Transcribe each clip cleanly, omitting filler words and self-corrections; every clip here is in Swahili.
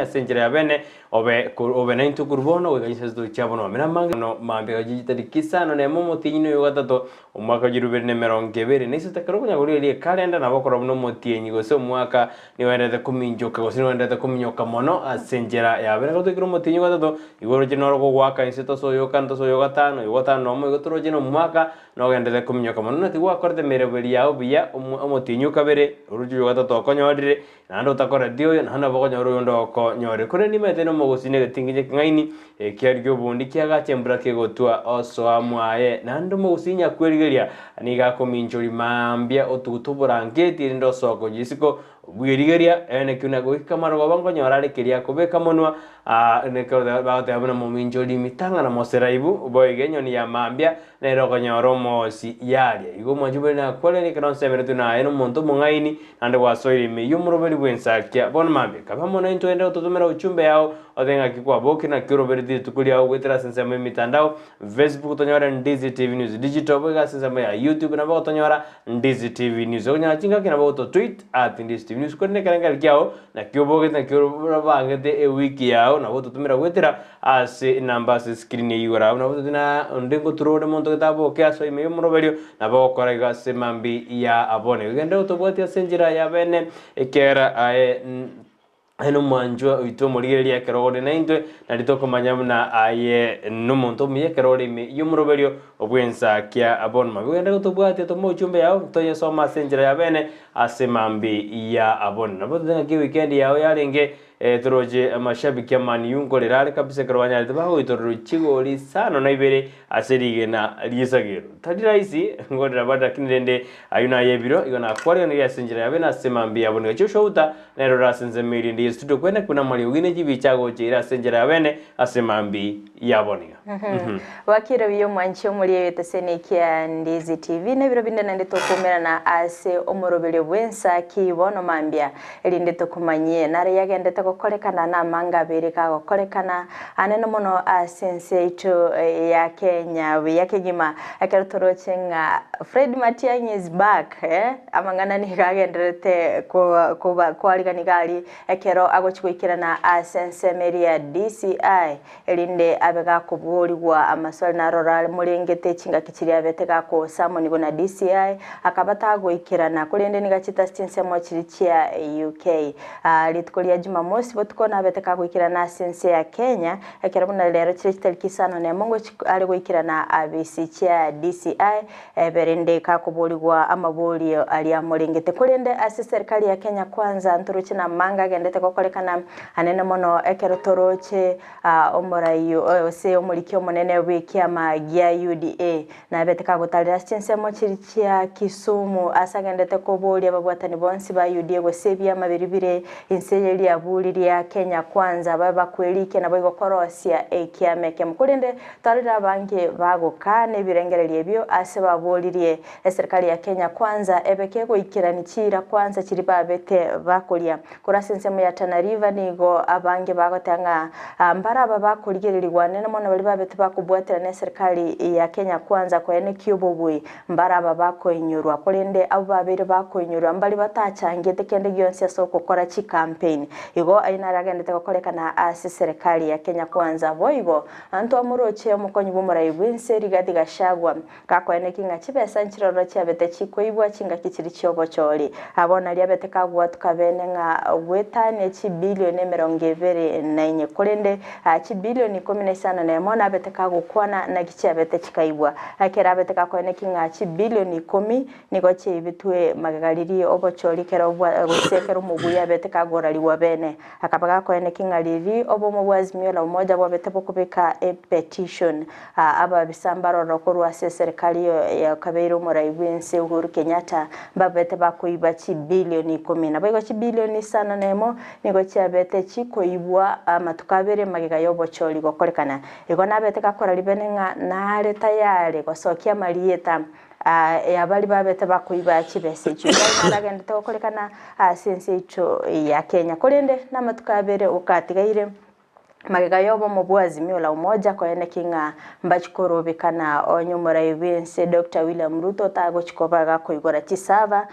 senjera ya bene obe na into kurbono weganyisa sto chabono mena manga no mambe gajitari kisano ne momotinyo yogatato umwaka jirubere ne merongebere nese takarokunya guri ile kalenda na bakora no motienyi gose umwaka ni wendete kuminjoka gose ni wendete kuminyoka mono senjera ya bene goto kiro motinyo gatato igoro jinoro go gwaka inseto soyo kanto soyo gatano mo igotoro jino umwaka no wendete kuminyoka mono nati gwakorete mereberi yao biya omotinyo kabere uruju gatato konyorire nando utakora dio nando bakonya rundo ko nyore kure ni mete no mogosine gatinginye ngaini kiaryo bundi kiaga chembra kegotua oso amwaye nando mogosinya kwerigeria ni gakominjori mambia otutuburangeti ndo soko jisiko bwirigeria ene kuna goikamaro babango nyorare kiria kubeka monwa ne ko baate abuna mominjori mitanga na moseraibu boigenyo ni ya mambia ne roko nyoro mosi yaria igo majubere na kwale ni kana semere tuna eno monto mongaini nande wasoiri mi yumuroberi bwensakia bon mambia kaba mona into ende otutumera uchumbe yao odenga kikwa boki na kiroberi tukulia au wetera sensema mitandao Facebook tonyora Ndizi TV News digital boga sensema ya YouTube na boga tonyora Ndizi TV News onya chinga kina boga tweet @Ndizi TV News kone karanga kiao na kyoboge na kyobo bangete wiki yao na boga tutumera wetera ase namba se screen yura na boga tina ndengo turode monto kitabo kiaso ime yumroberio na boga korega semambi ya abone gende utoboti senjira ya bene ekera eno manjwa uito morigeria kerode na intwe na litoko manyamuna aye numonto miye kerode mi yumroberio obwensakia abon magenda gutubwate to mochumbe yao toye soma senjira ya bene asemambi ya abon na bodo ki weekend yao yarenge turoje amashabiki amani yungorerare kabisa karwanya baho itorero chigori sano na ibere aserige na lisagero tadira isi ngorera bada kinende ayuna yebiro igona kwari ni yasenjira ya bene asemambi ya abon gacho shouta na rora senze miri ndi studio kwene kuna mali ugine jibi chago chira senjira ya bene asemambi ya aboniga wakira biyo mwancho muri yetesenekia Ndizi TV ne biro binda nande tokomera na ase omorobele bwensakia bono mambia elinde tokumanyie nare yagende korekana na manga bere ka korekana aneno mono asense ito ya Kenya yake gima akertorochenga Fred Matiang'i is back amangana ni kagenderete ko aligani gali ekero agochwikira na asense meria DCI elinde abega kuburirwa amaswali na roral murengete chinga kichiria betega ko samoni bona DCI akabata goikirana kurende ni gachita stinse mo chirichia UK litkolia Jumamosi botukona beteka gwikira na sense ya Kenya ekera lero chirichita kisano ne mongo ali gwikira na ABC chia DCI berende ka kuburirwa amabolio ali amurengete kurende ase serikali ya Kenya kwanza nturuche na manga gendete kokolekana anene mono ekero toroche omorayo se omurikyo monene wiki amagia UDA na beteka gutalira sense mo chirichia Kisumu asagendete kobolia babwatani bonsi ba UDA gosebia mabiribire inseyeli abuliri ya Kenya kwanza baba kwelike na bogo korosia ekiameke mukurinde tarira bange bagokane birengererie ebyo ase babolirie serikali ya Kenya kwanza ebeke goikiranikira kwanza kiri babete bakolia kurasensemo ya Tana River nigo abange bagotanga mbara baba kurigererirwa nene mona bali babete bakubwatira ne serikali ya Kenya kwanza ko ene kyobobwe mbara baba ko inyurwa kurinde abo babere bakoinyurwa mbali batachangete kende gyonse soko kora chi campaign igo aina ragende tekokolekana ase serikali ya Kenya kwanza boigo anto amuroche omukonyi bomurai bwenseri gati gashagwa kako ene kinga chibesa nchiroro chabete chikoibwa chinga kichiri chobo choli abona lyabete kagwa tukabene nga wetane chi bilioni 24 kurende chi bilioni 15 na mona bete kagukwana na kichabete chikaibwa akera bete kako ene kinga chi bilioni 10 niko chibitwe magagaliri obocholi kero gusekero mubuya bete kagoraliwa bene akabaga ko ene kingaliri obo mubwazimyo la umoja bwabete bokubika petition aba bisambaro rokorwa serikali ya kabeiro muraibwense Uhuru Kenyatta babete bakoiba chi bilioni 10 na bago chi bilioni sana nemo nigo chabete chikoibwa amatukabere magiga yobocholi gokorekana ego nabete kakora libenenga nare tayari gosokia marieta abali babete bakuiba chibese cyo naragende tokolekana sense icho ya Kenya kurende namatukabere ukatigaire Magayobo mobwazimio la umoja kwa ene kinga mbachikoro bikana onyumura ibense Dr. William Ruto tago chikobaga koigora chisaba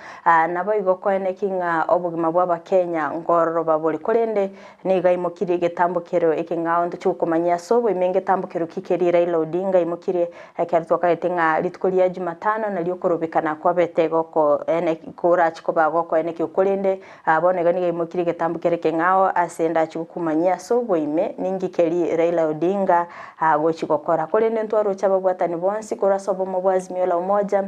nabo igoko ene kinga obugima bwa Kenya ngororo babuli kolende niga imukiri getambukero ikinga ondo chukomanya sobo imenge tambukero kikeri Raila Odinga imukiri kertoka etinga litkulia Jumatano na lyokorobikana kwa betego ko ene kura chikobago ko ene kikolende abone gani imukiri getambukero kingao asenda chukomanya sobo ime ningi keri Raila Odinga gochigokora kolende ntwaro chababwatani bonsi kurasobo mobwazimio la umoja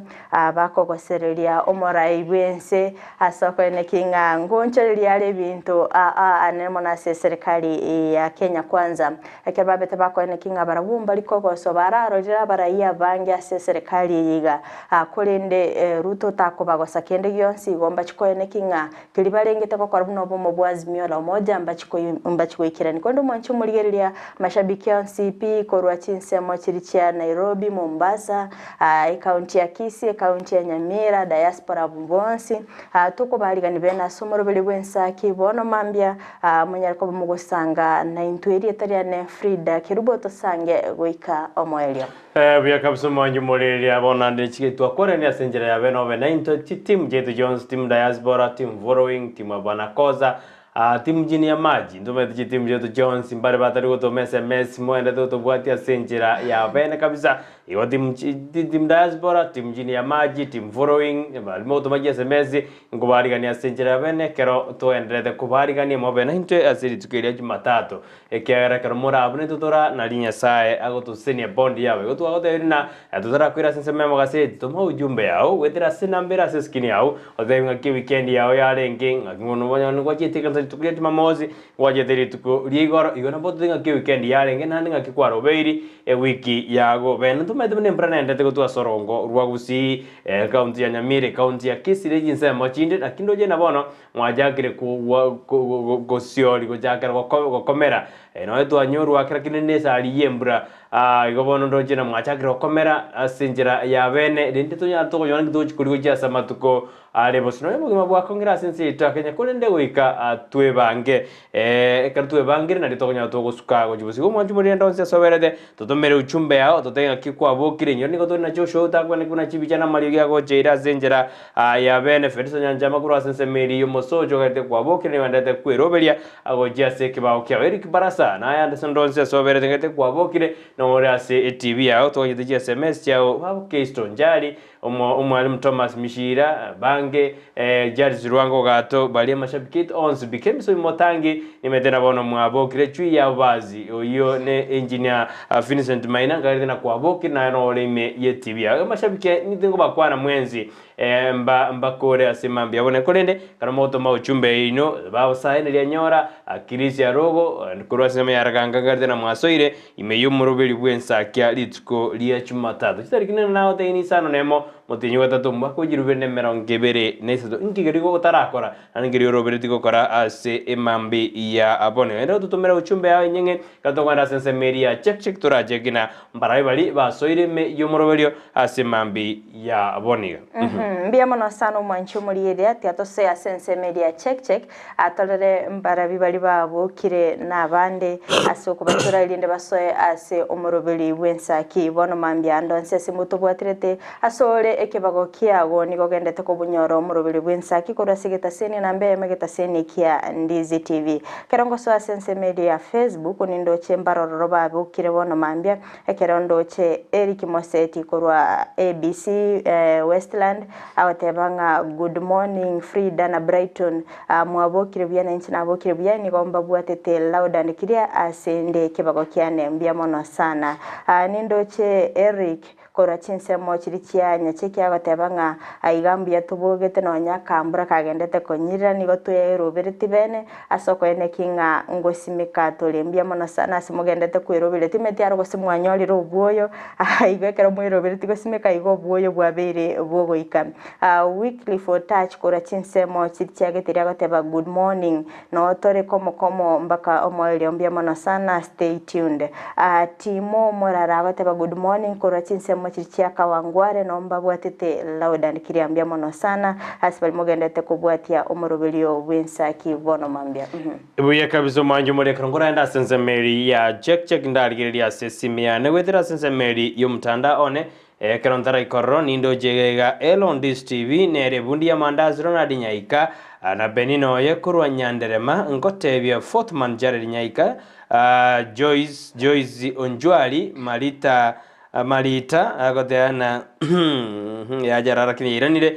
bako gosereria omorai bwense asoko ene kinga ngonchereria ale bintu anemo na serikali ya Kenya kwanza ekebabete bako ene kinga barabumba liko gosobara rojira baraia bangi ase serikali yiga kolende Ruto takobago sakende gyonsi gomba chiko ene kinga kilibarengete ko kwaruno bo mobwazimio la umoja mbachiko ikirani kondo mwanchu muligeria mashabiki ya CP korwa chinsemo chirichia Nairobi, Mombasa, kaunti ya Kisii, kaunti ya Nyamira, diaspora bonsi tuko baligani bena somoro belibwensaki bono mambia munyariko mugusanga na intweri etariane Fridah kiruboto sange goika omoelio bya kabso manju moleria bona ndechike twakore ni asenjera ya beno be 9 team jetu Jones team diaspora team following team abanakoza timu jini ya maji ndume timu jetu Jones mbare batari goto SMS mwende to bwatia senjera ya bene kabisa iwa timu diaspora timu jini ya maji timu following balimo to maji SMS ngubari gani ya senjera ya bene kero to endrede kubari gani mo bene inte asiri tukiria Jumatatu ekera kero mora abune tutora na linya sae agoto senia bond yawe goto agoto erina tutora kwira sense memo gase to mo ujumbe yao wetira sinambira seskini yao odenga ki weekend yao yale nging ngono bonya ngo chitika tukulia Jumamosi wajeteri tuko ligoro igona boto nga ki weekend yale ngena ninga kikwaro beiri wiki yago bene tumete mne mbrana ndete gotwa sorongo rwa Gusii county ya Nyamira county ya Kisii region machinde akindo je nabono mwajakire ku sioli gojakira gokomera no etu anyoru akira kinene sali yembra igobono ndoje na mwachakira gokomera asinjira ya bene rinde to nya to yona kidochi kuri goja samatuko alebosino yemo bwa kongira sense itakenya kolende wika twebange twebangire na litokonya to gosuka gojibusi go mwanju muri ndonse soberede totomere uchumbe yao totenga kikwa bokire nyoni go tona cho show takwa ne kuna chibichana mali ya go jeira zenjera ya bene fedisa nyanja makuru asense meri yo mosojo gate kwa bokire wandate kweroberia agojia seke ba okya Eric Barasa na ya ndonse soberede gate kwa bokire no ore ase TV yao to yije SMS yao babo Keystone njali umwalimu Thomas Mishira bange Judge Rwango gato bali mashabiki ons became so motangi nimetena bono mwabokire chui ya bazi oyo ne engineer Vincent Maina ngari na kwaboki na no oleme ye TV ya mashabiki nitingo bakwana mwenzi mbakore asimambi abone kolende kana moto ma uchumbe ino babo saine lya nyora akirisi ya rogo kurwa sema ya raganga ngari na mwasoire imeyumurubeli bwensakia litko lya Jumatatu chitarikine nawo teini sano nemo motinyo gatatu mbako jirubene meronggebere neseto ingigerigo gutarakora aningiri roberti gukora ase emambi ya abone ero tutumera uchumbe yawe nyenge katongara sense media check turajegina mbarayi bali basoire me yomorobelio ase mambi ya aboniga mbia mono sano mwanchu muri ati atose ya sense media check atolere mbarabi bali babukire nabande asoko batura ilinde basoye ase omorobeli bwensaki bono mambi andonse simuto bwatirete asore ekebago kiago niko gendete ko bunyoro omorobeli bwensaki ko rasigeta seni nambe megeta seni kia Ndizi TV kerongo so sense media Facebook nindo chembaroro babukire bono mambia ekerondo che Eric Moseti korwa ABC Westland awatebanga good morning Fridah na Brighton mwabokire bya na nchina abokire bya ni gomba bwatete loud and clear asende kebago kiane mbia mono sana nindo che Eric kora chinsemo chirichia nyacheki agatebanga aigambi yatubogete no nyakambura kagendete konyira nigo tuye roberti bene asoko ene kinga ngosimika tolembia mono sana simugendete kwirobile timeti aro gosimwanyoli robuoyo igekero mwiroberti gosimika igo buoyo bwabere bogoika weekly for touch kora chinsemo chirichia geteria gateba good morning no tore komo mbaka omoeli ombia mono sana stay tuned timo morara gateba good morning kora chinsemo chirichia kawangware no mbabwa bwatete lauda ndikiriambia mono sana asibali mugendete kubwatia omurubelio bw'Ensaki bono mambia Buya kabizo manju muri krongora enda sensemeri ya check ndaligiria sesimia ne wethera sensemeri yumtanda one kerontara ikorro nindo jegega Ndizi TV nere bundi ya mandazi Ronald Nyaika na Benino yekurwa nyanderema ngotebya Fortman Jared Nyaika Joyce Onjwali Malita agoteana ya jarara kini iranire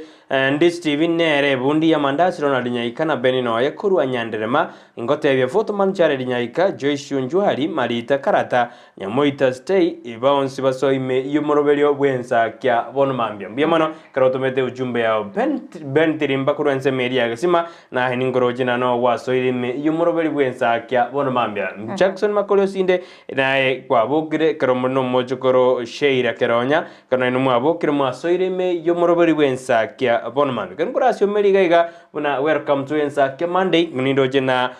Ndizi TV nere bundi ya mandazi Ronald Nyaika na Benino yekurwa nyanderema ngotebya Fortman Jared Nyaika Joyce Onjwali Malita karata nyamoita stay ibawonsi basoime yumorobelio bw'Ensakia bono mambia mbiamano karotomete ujumbe ya Ben Tirimba kurense media gasima na hiningoroje no wasoime yumorobeli bw'Ensakia bono mambia Jackson Makolio sinde nae kwa bogire karomono mojokoro sheira keronya kana no mwabokire mwasoime yumorobeli bw'Ensakia bono mambia kankurasyo meliga buna welcome to Ensakia Monday nindoje na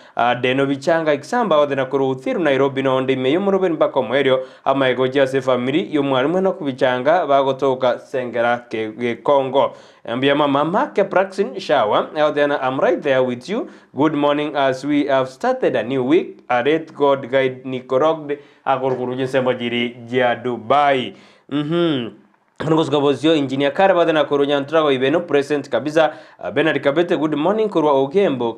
deno bichanga ikisamba odena kuruthiru Nairobi no ndime yumorobeli mbako mwerio ama egoja se family yomwalimu no kubichanga bagotoka sengera ke Congo ambia mama ke Praxin Shawa then I'm right there with you. Good morning as we have started a new week. Aret God guide Nikorogde akorkuruje sembojiri ja Dubai Ngosgabozio engineer Karabada na Korunya Ntrago ibeno present kabisa Benard Kabete good morning kurwa Ogembo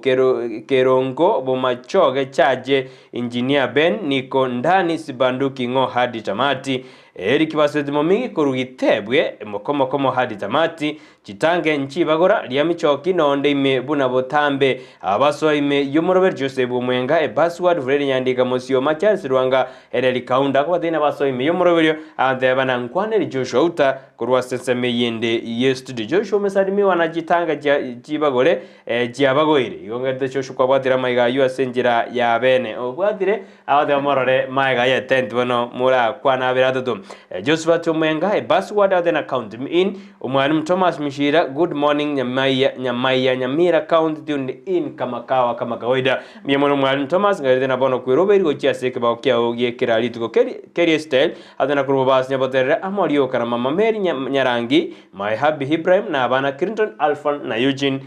Kerongo Bomachoge chaje engineer Ben niko ndani sibanduki ngo hadi tamati Eric Basedimo mingi kurugitebwe mokomo hadi tamati Chitange nchibagora liamichoki nonde ime buna botambe abaso ime yumorober Joseph Mwenga password Fred Nyandika Mosio Machas Rwanga ereli kaunda kwa dina baso ime yumoroberio ande bana nkwane Joshua uta kurwa senseme yende yesterday Joshua mesadimi wanajitanga jibagore jiabagoire yongete Joshua kwa bwatira maiga yuasenjira ya bene obwatire awade morore maiga ya tent bono mura kwana biradodo Joseph Mwenga password ade na count in umwalimu Thomas Mishira good morning Nyamira Counties tuned in kama kawaida miyemono mwalimu Thomas ngari na bono kwiroberi go chiaseke ba okya ogie kirali tuko career style adana kurubas nyabotere amolio kana mama Mary Nyarangi my hubby Ibrahim na bana Clinton Alpha na Eugene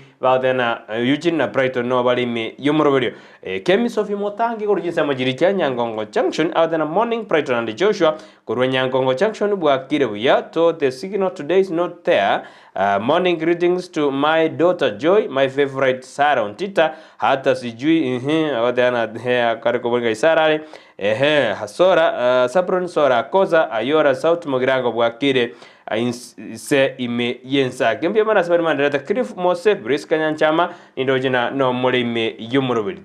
na Brighton no bali me yomoroberio Kemi Sophie Motangi kurujisa majiri cha Nyangongo Junction adana morning Brighton and Joshua kurwa Nyangongo Junction bwa kirebuya to the signal today is not there. Morning greetings to my daughter Joy, my favorite Sarah on Twitter. Hata sijui wadana karikobonga isarale hasora Sabron Sora Koza Ayora South Mogirango bwakire se ime yensa kembia mana sabari mandata Cliff Mose Briska Nyanchama indojina no molime yumurubiri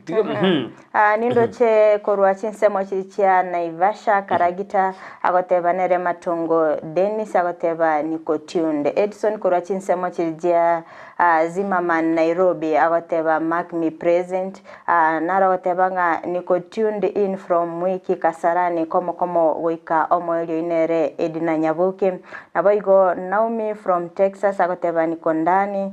nindoche korwa chinsemo chichia Naivasha Karagita agoteba nere matongo Dennis agoteba niko tuned Edson korwa chinsemo chichia Zimmerman Nairobi agoteba mark me present nara agoteba nga niko tuned in from wiki Kasarani komo wika omoelio inere Edina Nyabuke naboigo Naomi from Texas agoteba niko ndani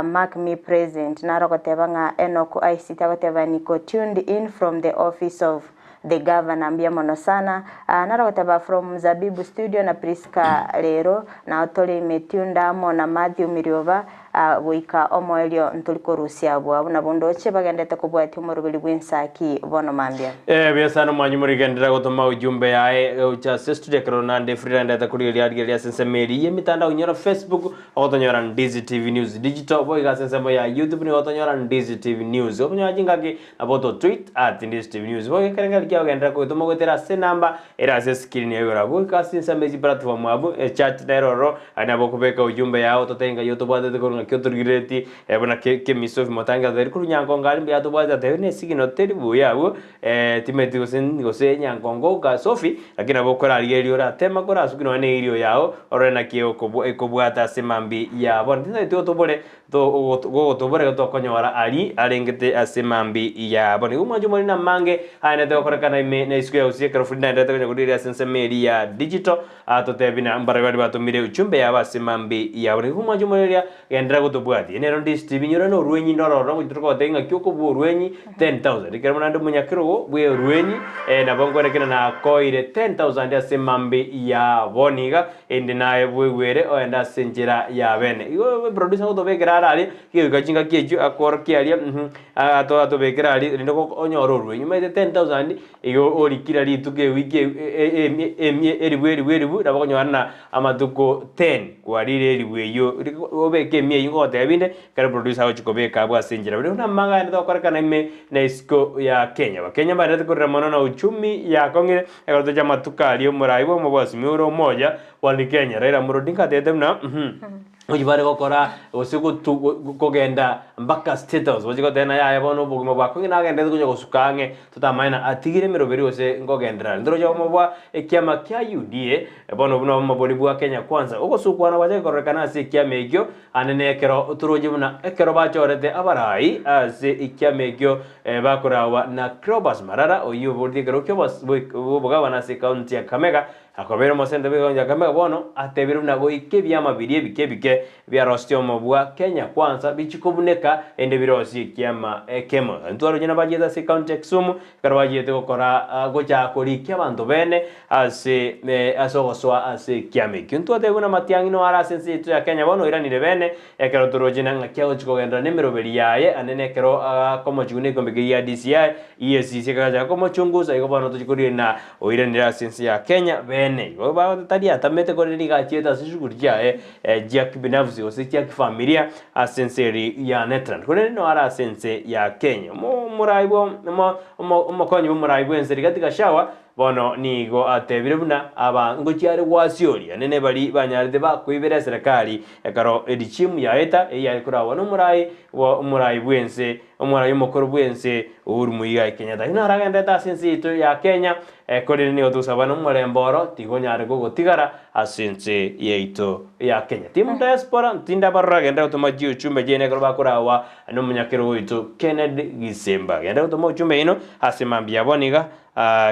mark me present nara agoteba nga Enoch ICT agoteba niko tuned in from the office of the governor ambia mono sana nara agoteba from Zabibu studio na Priska Lero na otole metunda mo na Matthew Miriova wika omoelio ntuliko Rusia bwa na bondoche bagendete kubwati umurubili bw'Ensaki bono mambia biasano mwanyumuri gendera gotoma ujumbe yae ucha studio Ronald Fridah ndata kuri ya sensemeri yemitanda unyora Facebook otonyora Ndizi TV News digital boy ga sensemo ya YouTube ni otonyora Ndizi TV News onya jingaki aboto tweet @Ndizi TV News boy karenga kia gendera gotoma gotera se namba era se screen ya yora boy ka sensemezi platform abo chat deroro anabo kubeka ujumbe yao totenga YouTube ade ko kyoturgireti ebona ke misofi motanga der kuru Nyangongo ali bya tobwaza tene sigino teribu yabo timeti gose Nyangongo ga Sofi lakini abokora aliyo ra tema kora sugino ne iriyo yao orena kio kobwata semambi yabo ndine tobole tobore to konyora ali alengete asemambi yabo ni umanju muri na mange aina to kora kana na isku ya usie karo Fridah ndata kwenye kudiri sensemeri ya digital atotebina mbarabari batumire uchumbe yaba semambi yabo ni umanju muri ya endera gutubwati nero Ndizi TV nyora no rwenyi ndororo gutruko tenga kyoko bu rwenyi 10,000 dikera nando munyakiro bwe rwenyi na bongwerekena na koire 10,000 ya semambi ya boniga ende naye bwegwere oenda senjera ya bene igo producer gutobekera ari kiyo gachinga kieju akor kialia ato bekera ari ndoko onyoro rwenyi maite 10,000 igo orikira rituke wiki eribu nabakonywana amatuko 10 kwarire eribuyo obeke mie ingote abinde kare producer ochikobeka bwa senjera bino na manga ndo korekana ime na isko ya Kenya Bakenya barete korera mono na uchumi ya kongire egoto chama tukali omuraibo mobwasi miuro moja wani Kenya Raila Odinga tetemna ujibare gukora usiku kugenda mpaka State House wajiko tena ya bono bugimo bwako ngina agenda kuja gusukange tutamaina atigire miroberi ose ngogendera ndiro jo mobwa ekiama kya UDA bono buno maboni bwa Kenya kwanza uko sukwana waje korekana ase kiama ekyo anene ekero turoje buna ekero bachorete abarai ase ikiama ekyo bakurawa na Crobas Marara oyo bodi kero kyo bugabana ase county ya Kamega akobera mosende begonja Kamega bono atebira nago ikebyama birie bike bya rostio mobwa Kenya kwanza bichikobuneka ende birosi kiama kemo ntwaro jina bajeta se county Kisumu karwajete gukora gocha korikia bantu bene ase asogoswa ase kiama kintu buna matiangi no ara sense ya Kenya bono iranire bene ekero turojina ngakya chikogenda nemeroberi yaye anene ekero komo chune kombege ya DCI EACC kaja komo chunguza iko bono tuchikurie na oiranira sense ya Kenya bene baba tadia tamete koreni gacheta sishukuri yae Jack binafsi osikia kifamilia asenseri ya Netland kone no ara sense ya Kenya muraibo umukonyi muraibo enseri katika shawa bono nigo atebire buna aba ngochiare wasiori anene bali banyaride bakwibera serikali ekaro edichimu ya eta eya kurawa no murai bwense omura yomokoro bwense Uhuru Muigai Kenyatta ina aragenda ta sense ito ya Kenya kore ni otusaba no muremboro tigonyare gogotigara asense yeito ya Kenya timu diaspora tinda baragenda utomaji uchumbe jene koro bakurawa no munyakiro wito Kennedy Gisemba genda utoma uchumbe ino asemambia boniga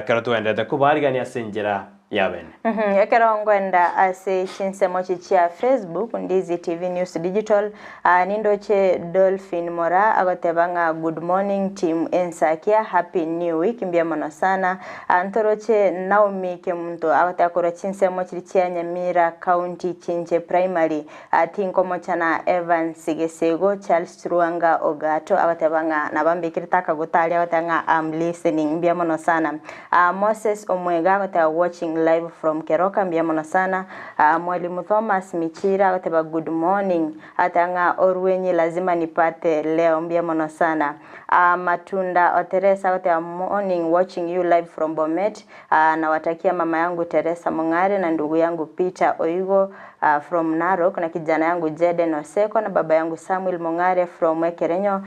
karato enda kubarigani asenjera yabene ekero ngwenda ase chinsemo chichia Facebook Ndizi TV News Digital nindoche Dolphin Mora agotebanga good morning team Ensakia happy new week mbia mono sana antoroche Naomi Kemunto agotakora chinsemo chichia Nyamira County Chinche Primary tinko mochana Evan Sigesego Charles Ruanga Ogato agotebanga nabambikirtaka gutali agotanga listening mbia mono sana Moses Omwega agota watching live from Keroka mbiamono sana mwalimu Thomas Michira ateba good morning atanga orwenyi lazima nipate leo mbiamono sana Matunda Oteresa ateba morning watching you live from Bomet na watakia mama yangu Teresa Mungare na ndugu yangu Peter Oigo from Narok na kijana yangu Jeden Oseko na baba yangu Samuel Mungare from Ekerenyo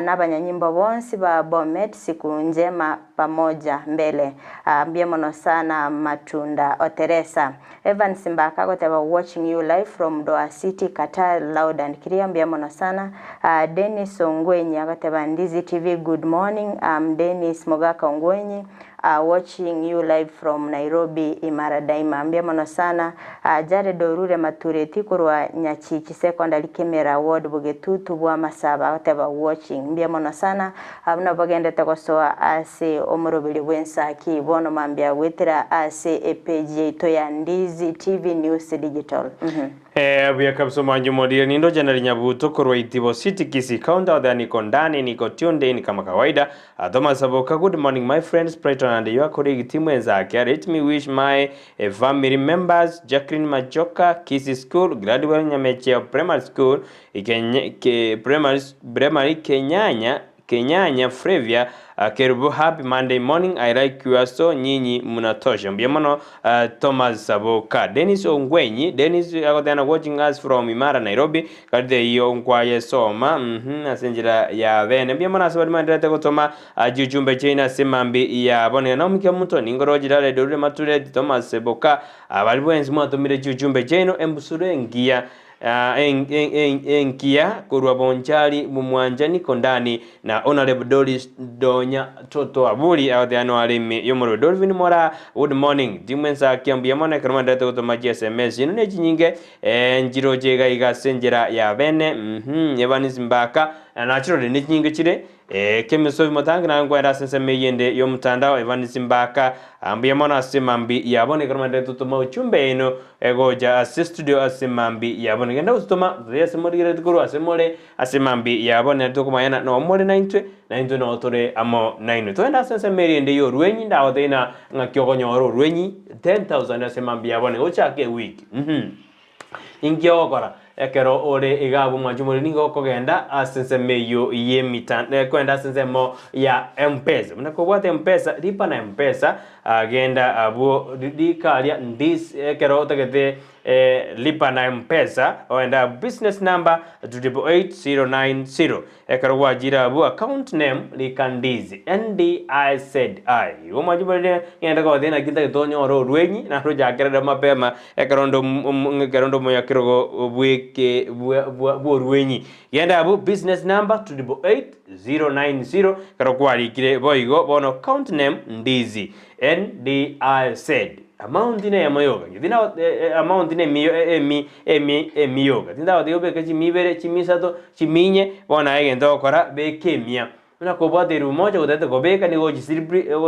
na banyanyimbo bonsi ba Bomet siku njema pamoja mbele mbiamono sana Matunda Oteresa Evan Simbaka goteba watching you live from Doha City Qatar loud and clear mbiamono sana Dennis Ongwenyi goteba Ndizi TV good morning Dennis Mogaka Ongwenyi watching you live from Nairobi Imara Daima mbiamono sana Jared Orure Matureti kurwa Nyachichi Secondary Camera Ward Bugetutu bwa Masaba goteba watching mbiamono sana abuna bagende takosoa ase omurobili Wensaki bono mambia wetira ase page to ya Ndizi TV News Digital Buya kabso manjumodia nindo janari nyabuto kurwa itibo City Kisii County odha niko ndani niko tunde ni kama kawaida Thomas Saboka good morning my friends Brighton and your colleague timu Ensakia let me wish my family members Jacqueline Majoka Kisii School graduate Nyameche Primary School Primary Kenyanya Frevia Kerubu happy Monday morning I like you so nyinyi munatosha mbiamono Thomas Saboka Dennis Ongwenyi Dennis agodana watching us from Imara Nairobi kadde iyo nkwaye soma asenjira ya bene mbiamono asabali mandate gotoma ajujumbe china semambi ya bone na umike muto ningoroji dale dore mature Thomas Saboka abali bwenzi mwatomire jujumbe cheno embusure ngia Ensakia kurwa bonchari mumwanjani kondani na Honorable Doris Donya Toto Aburi awadhiano alimi yomoro Dolphin Mora good morning dimu Ensakia mbiyamona karuma ndate kutomaji SMS inuneji nyinge njiro jega iga senjera ya bene Evanis Mbaka na chiro ni nyinge chire kemisovi motangi na ngwenda sense meyende yo mtandao Evanis Mbaka mbiyamona asimambi yabone karuma ndate kutoma uchumbe ino egoja studio asimambi yabone genda usitoma yasemorire tukuru asemore asimambi yabone tukumayana no more 90 no tore amo 9 twenda sense meyende yo rwenyi ndawo tena ngakyokonyoro rwenyi 10,000 asimambi yabone ochake week ingyo kora ekero ore igabu majumuri ningo kogenda asense meyo ye mitan kwenda asense mo ya M-Pesa mnako bwate M-Pesa lipa na M-Pesa agenda abo dikalia ndis ekero tegete lipa na M-Pesa oenda business number 88090 ekero wajira abo account name likandizi NDIZI umajumuri ngenda ko dena kinta kitonyo ro rwenyi na roja kereda mapema ekero ndo moya kirogo bweke bworwenyi yenda abo business number 88090 karo kwali kire boigo bono account name Ndizi NDIZ amount ine yamayoga ngidina amount ine miyoga tinda wadi obeka chimibere chimisato chiminye bona egendo kora bekemia una kobwate rumoja udate kobeka ni goji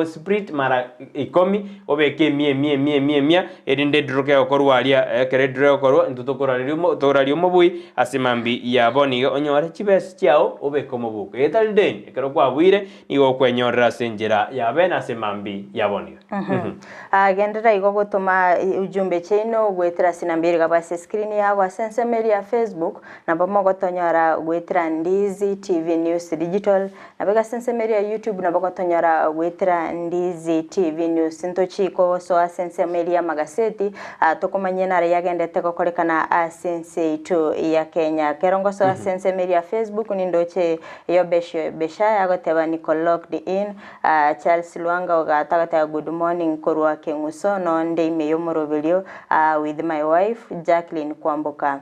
split mara 10 obeke mia erinde droke okorwalia kere droke okorwa ntutokoralio mobui asimambi yaboni onyore chibes chiao obeko mobuko etalden ekero kwabwire nigo kwenyorera senjera yabena asimambi yaboni agendera igo gutuma ujumbe cheno gwetera sinambiri kabase screen yago sense meri ya Facebook na bomo gotonyora gwetera Ndizi TV News Digital abega sense meri ya YouTube na bagotonyora gwetera Ndizi TV News ntochiko so sense meri ya magaseti tokomanye nare yagendete kokorekana sense to ya Kenya kerongo so sense meri ya Facebook ni ndoche yo besha yagoteba niko locked in Charles Luanga ogatagata good morning korwa kengusono ndeime yomorovelio with my wife Jacqueline Kwamboka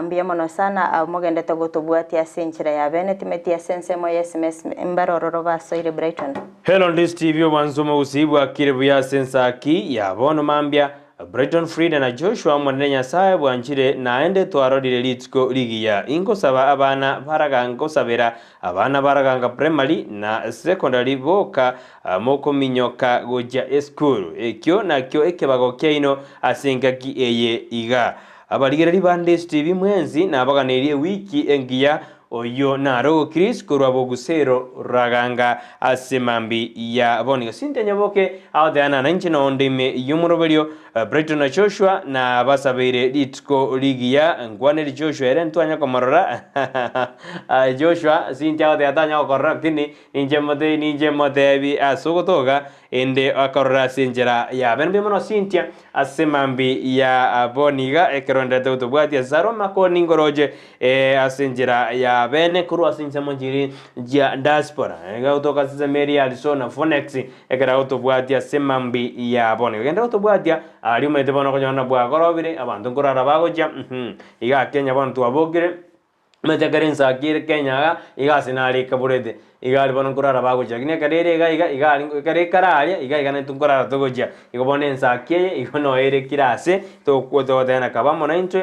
mbia mono sana mogendete gotobwati ya senchira ya benetimeti ya sense mo SMS mbarororo basoire Brighton. Hello Ndizi TV wanzoma usibu akirebu ya Ensakia ya bono mambia Brighton Fridah na Joshua mwanenya sabu anchire naende twarorire litiko ligi ya ingo saba abana baraganga sabera abana baraganga primary na secondary boka moko minyoka goja school ekyo nakyo ekebago kyeino asengaki eye iga abaligeri ba Ndizi TV mwenzi na abaganeriye wiki engiya oyo naro Chris kurwabo gusero raganga asemambi ya boniga sinte nyaboke awdeana nanchi no ndime yumurobelio Brighton na Joshua na basabere litiko ligi ya ngwaneli Joshua erentwanya komarora Joshua sinte awde atanya okorra tini ninje mote bi asogotoga ende akorra senjera ya benbe mono sintia asemambi ya boniga ekeronda totobwati azaro makoni ngoroje asenjera ya bene kuru asinja monjiri ya diaspora ega utoka sisa meri alisona Phoenix ekera utobwati asemambi ya boniga genda utobwati aliuma itebono konyana bwa gorobire abantu ngorara bagoja iga Kenya bantu abogire Majagari Ensakia Kenya iga sinali kaburede iga bono kurara bagoja gine karere iga kare karalia iga netunkurara togoja igo bone Ensakia igo no ere kirase to dena kabamo na intwe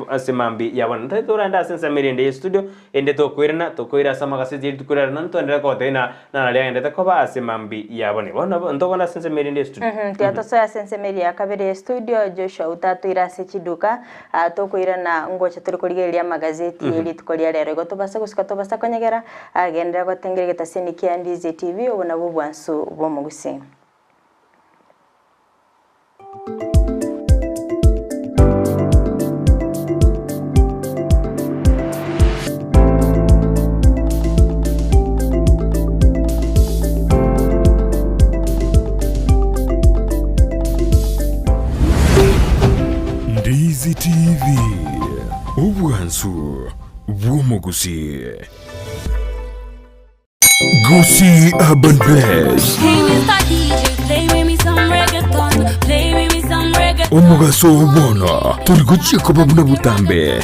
asemambi yabona ntatora nda sense merinde studio ende to koira sama gaseti tukurara nanto ndera ko tena na lia ende takoba asemambi yabone bona ndogona sense merinde studio tiato so sense meri ya kabere studio Joshua utatu irase chiduka to koira na ngocha turi kurigeria magazeti ili tukoria rero go tobasa gusikatobasa konyegera agenda go Kisii and Ndizi TV ubona bubwansu bo mu Gusii. Ndizi TV ubwansu bo mu Gusii. Gusii Urban Bass. Can you start DJ? Play with me some reggaeton. Play with me some reggae. omugaso obono turi guciko babuna butambe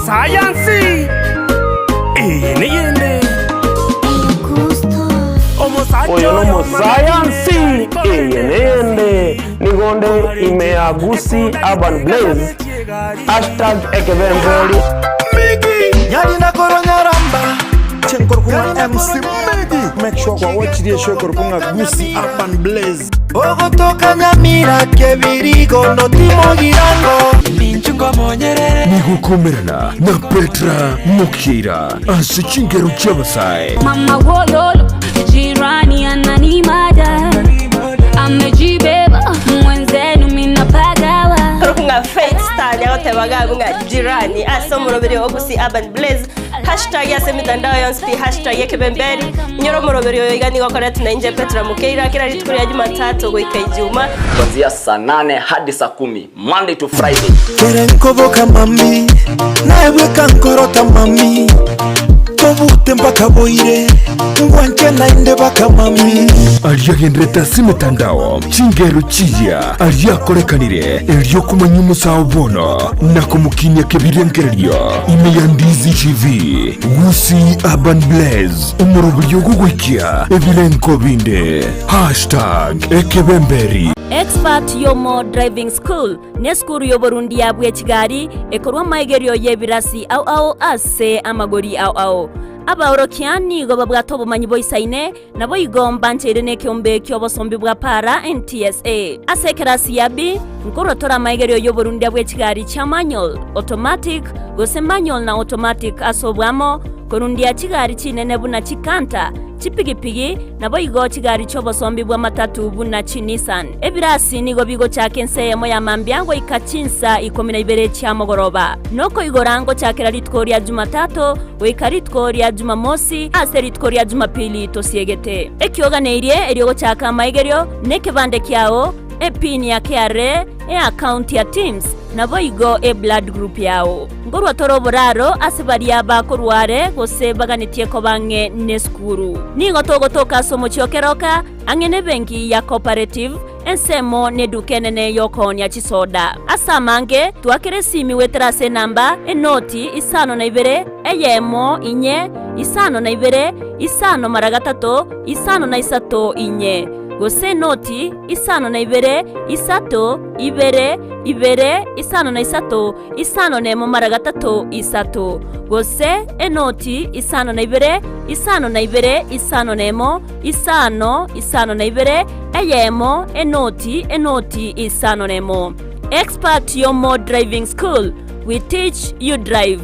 Science niyende oyo no science niyende nigonde imea Gusii Urban Blaze #ekebembeli nyali na koronyaramba chenkorkunga MC Megi make sure kwa watch the show korkunga Gusii Urban Blaze ogotoka Nyamira kebirigo no timo girango ninchungo monyere nigukomerana na Petra Mukira asichingeru cyabasai mama wololo jirani ananimada amejibeba mwenzenu minapagawa korkunga Faith Star yote bagagunga jirani asomurobere Gusii Urban Blaze #yase mitandao yonse #yekebemberi nyoro morobere yoigani gokora tunainje Petra Mukira kila ritukuri ya Jumatatu goika Ijumaa kuanzia saa 8 hadi saa 10 Monday to Friday. kerenkoboka mami nawe kankorota mami tobute mpaka boire ngwanche nainde baka mami aliyagendreta simitandao chingeru chiya aliyakorekanire elyo kumanya umusawo bono na kumukinya kebirengereryo imeya Ndizi TV Gusii Urban Blaze umurubulyo gugwikia ebirenko binde #ekebemberi Expert Yomo Driving School ne skuru yo Burundi yabwe Kigali ekorwa maegerio yebirasi au ase amagori au abaorokiani go babwato bumanyi boisaine nabo igomba nchere ne kyombe kyobosombi bwa para NTSA asekerasi yabi nkorotora maegerio yo Burundi yabwe Kigali cha manual automatic gose manual na automatic asobwamo korundi ya Kigali kinene buna chikanta chipigipigi nabo igo Kigali cyobosombi bwa matatu buna Nissan ebirasi nigo bigo cyakense mo yamambyango ikachinsa 12 cya mogoroba noko igorango cyakera ritkoria Jumatatu wekaritkoria Jumamosi aseritkoria Jumapili tosiegete ekyoganeirie eryogo cyaka maigerio nekebande kyao epini ya KRA account ya Teams nabo igo blood group yao ngorwa toroboraro asibaria bakorware gose baganitie ko bange neskuru ningo togotoka somo chyokeroka angene benki ya cooperative ensemo nedukenene yokonya chisoda asamange twakeresimi wetrase namba enoti 52 eyemo inye 52 53 53 inye gose noti 52 3 2 53 53 gose enoti 52 52 eyemo enoti 50 Expert Yomo Driving School, we teach you drive.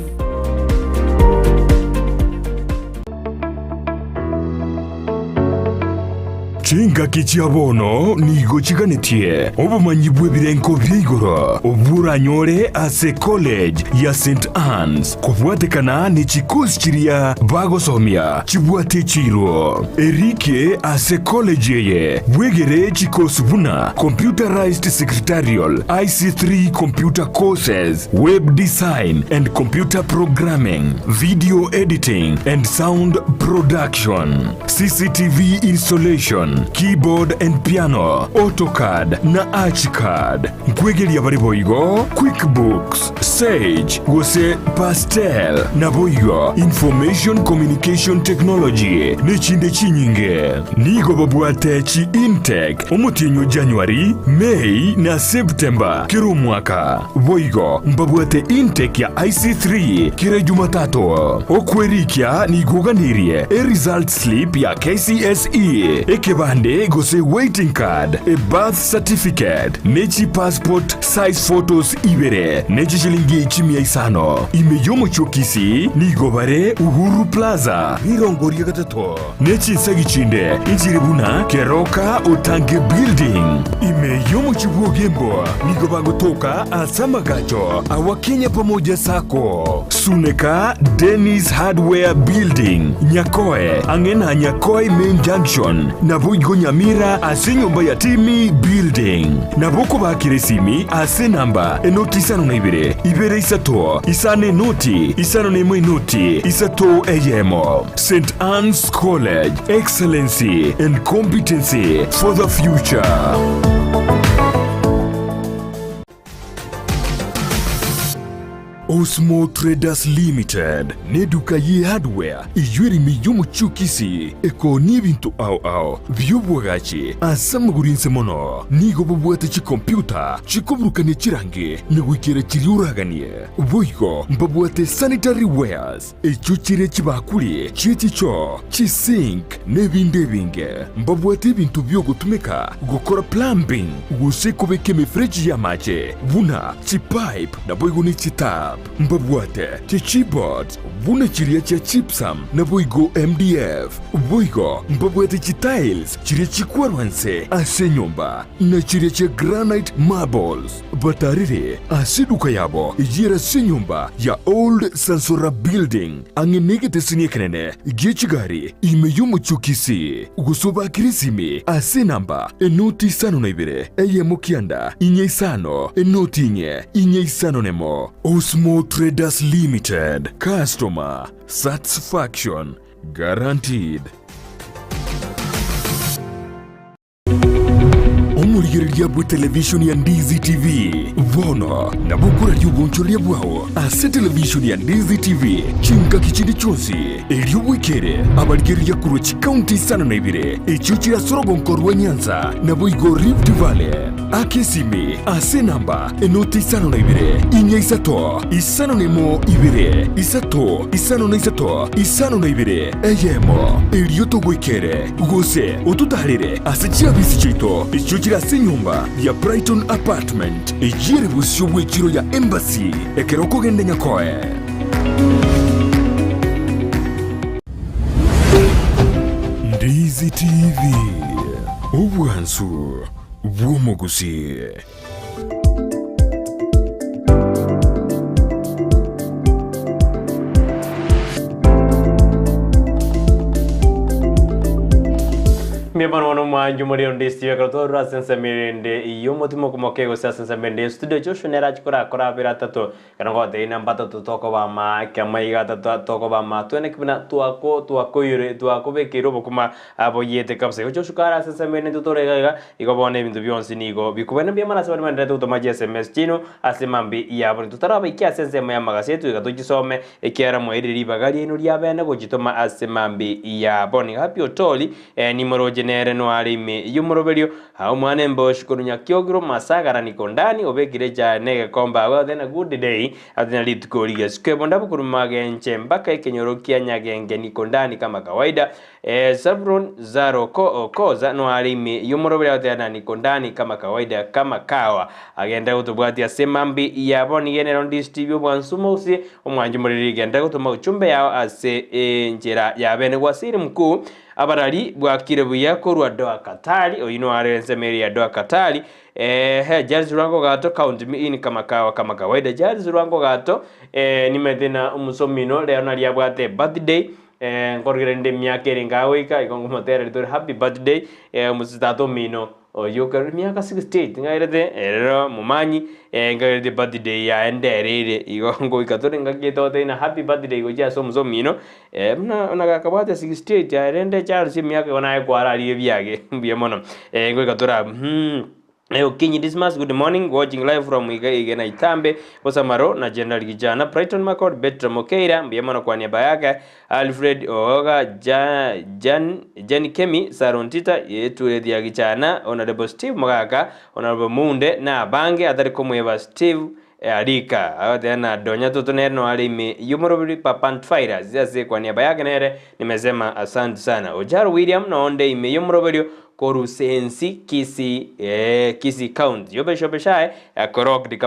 Chinga kichiabono nigo chiganitie obumanyi bwebirenko byigoro oburanyore ase college ya St. Anne's kubwatekana ni chikosi chiria bagosomia chibwate chiro erike ase college ye bwegere chikosi buna computerized secretarial IC3 computer courses web design and computer programming video editing and sound production CCTV installation keyboard and piano, AutoCAD na ArchiCAD. Nkwegelia bari boigo QuickBooks, Sage, gose Pastel na boigo Information Communication Technology nechinde chinyinge. Nigo babwate chi intake omutinyo January, May na September kiro mwaka. Boigo mbabwate intake ya IC3 kire Jumatatu. Okwerikia nigoganirie result slip ya KCSE ekebande gose waiting card, a birth certificate, nechi passport size photos ibere, nechi shilingi 500. Imeyomo chokisi nigobare Uhuru Plaza Irongoria gatato nechi sagichinde injiribuna Keroka Otange Building. Imeyomo chibuogembo nigobango toka Asamagacho awakenya pamoja sako Suneka Dennis Hardware Building Nyakoe angena Nyakoe Main Junction Nabu naboigo Nyamira ase nyumba ya timi building naboko bakire simi ase namba enoti 52 ibere isato isane noti isano nemo inoti isato eyemo. St. Anne's College, excellency and competency for the future. Osmo Traders Limited neduka ye hardware ijwiri miyumu chukisi eko nibintu au byubwagachi asamagurinse mono nigo bubwate chi computer chikobrukanye chirange negwikere chiriuraganie boigo mbabwate sanitary wares echuchire chibakuri chichicho chisink nebinde binge mbabwate bintu byo gutumika gukora plumbing gusekobeke mifreji ya mache buna chipipe na boigo ni chitap mbabwate chichibot buna chiria cha chipsam na boigo MDF boigo mbabwate chitiles chiria chikwarwanse ase nyumba na chiria cha granite marbles batarire asiduka yabo ijira se nyumba ya old Sansora building angenegete siniekenene giechigari imeyumu chukisi gusoba kirisimi ase namba enoti sano na ibere eyemokianda inye isano enoti inye isano nemo. Osmo Traders Limited, customer satisfaction guaranteed. Omurigereria bwe television ya Ndizi TV vono na bukura yubunchoria bwao ase television ya Ndizi TV chinka kichindi chonsi eliobwekere abaligereria kurochi county sana na ibire echuchira sorogonkorwa Nyanza na boigo Rift Valley akesimi ase namba enoti isano na ibire inye isato isano nemo ibire isato isano na isato isano na ibire eyemo elioto gwekere gose otutarire ase chiabisi chito echuchira ase nyumba ya Brighton apartment ejire busyo bwechiro ya embassy ekeroko gende nyakoe. Ndizi TV ubwansu bw'omugusi. Mbiyamano wano mwanju muri Ndizi TV akato rasense mirende iyo mutimo kumokego sasense mirende studio chosho nera chikora kora bira tato kana ngote ina mbatatu toko bama kama iga tato toko bama twene kibina tuako yure tuako bekiro bokuma abo yete kapse chosho kara sense mirende tutorega igobone bintu byonsi nigo bikubene mbiyamana sabani mandere tutomaje SMS chino asemambi yabo tutaraba ikia sense ya magasetu igatugisome ekiara moiri ribagali ino lyabene gogitoma asemambi yabo ni happy otoli ni moroje nere no arime yumuroberio ha umwane mbosh kurunya kyogro masagara nikondani obekire cyane komba wa then a good day atina litukoriga skebonda bukurumage nchembaka ikenyorokia nyagenge nikondani kama kawaida Sabron Zaro koza no arime yumuroberio atina nikondani kama kawaida kama kawa agenda utubwati asemambi yaboni genero Ndizi TV bwansumosi umwanje muri genda gutuma uchumbe yao ase njera yabene gwasiri mkuu abarari bwakire buyako rwa Katali oyino arenze meri ya doa Katali Jazz Ruango gato count me in kama kawaida Jazz Ruango gato nimedena umusomino leo naliyabwate birthday ngorgerende myakere ngawika ikongo motera litor happy birthday musitato mino oyoka myaka 68 ngairete ero mumanyi ngairete birthday ya enderere ikongo ikatore ngakitote na happy birthday goja somuso mino mna kabate 68 ya rende charles myaka onaye kwarali byage mbiyemono ngo ikatora Kinyi Dismas, good morning, watching live from Igena Itambe, Osamaro, na General Gijana, Brighton Makor, Betra Mokeira, Mbiyamano kwa niaba yake, Alfred Oga, Jan Kemi, Sarontita, yetu ya Gijana, Honorable Steve Magaka, Honorable Munde, na Bange, atari kumweba Steve, Arika, awatena donya tutonere no alime yumurubiri papantfaira, ziaze kwa niaba yake nere, nimesema asante sana. Ojaro William, na onde ime yumurubiri, Korusensi Kisii County yobeshobeshae korok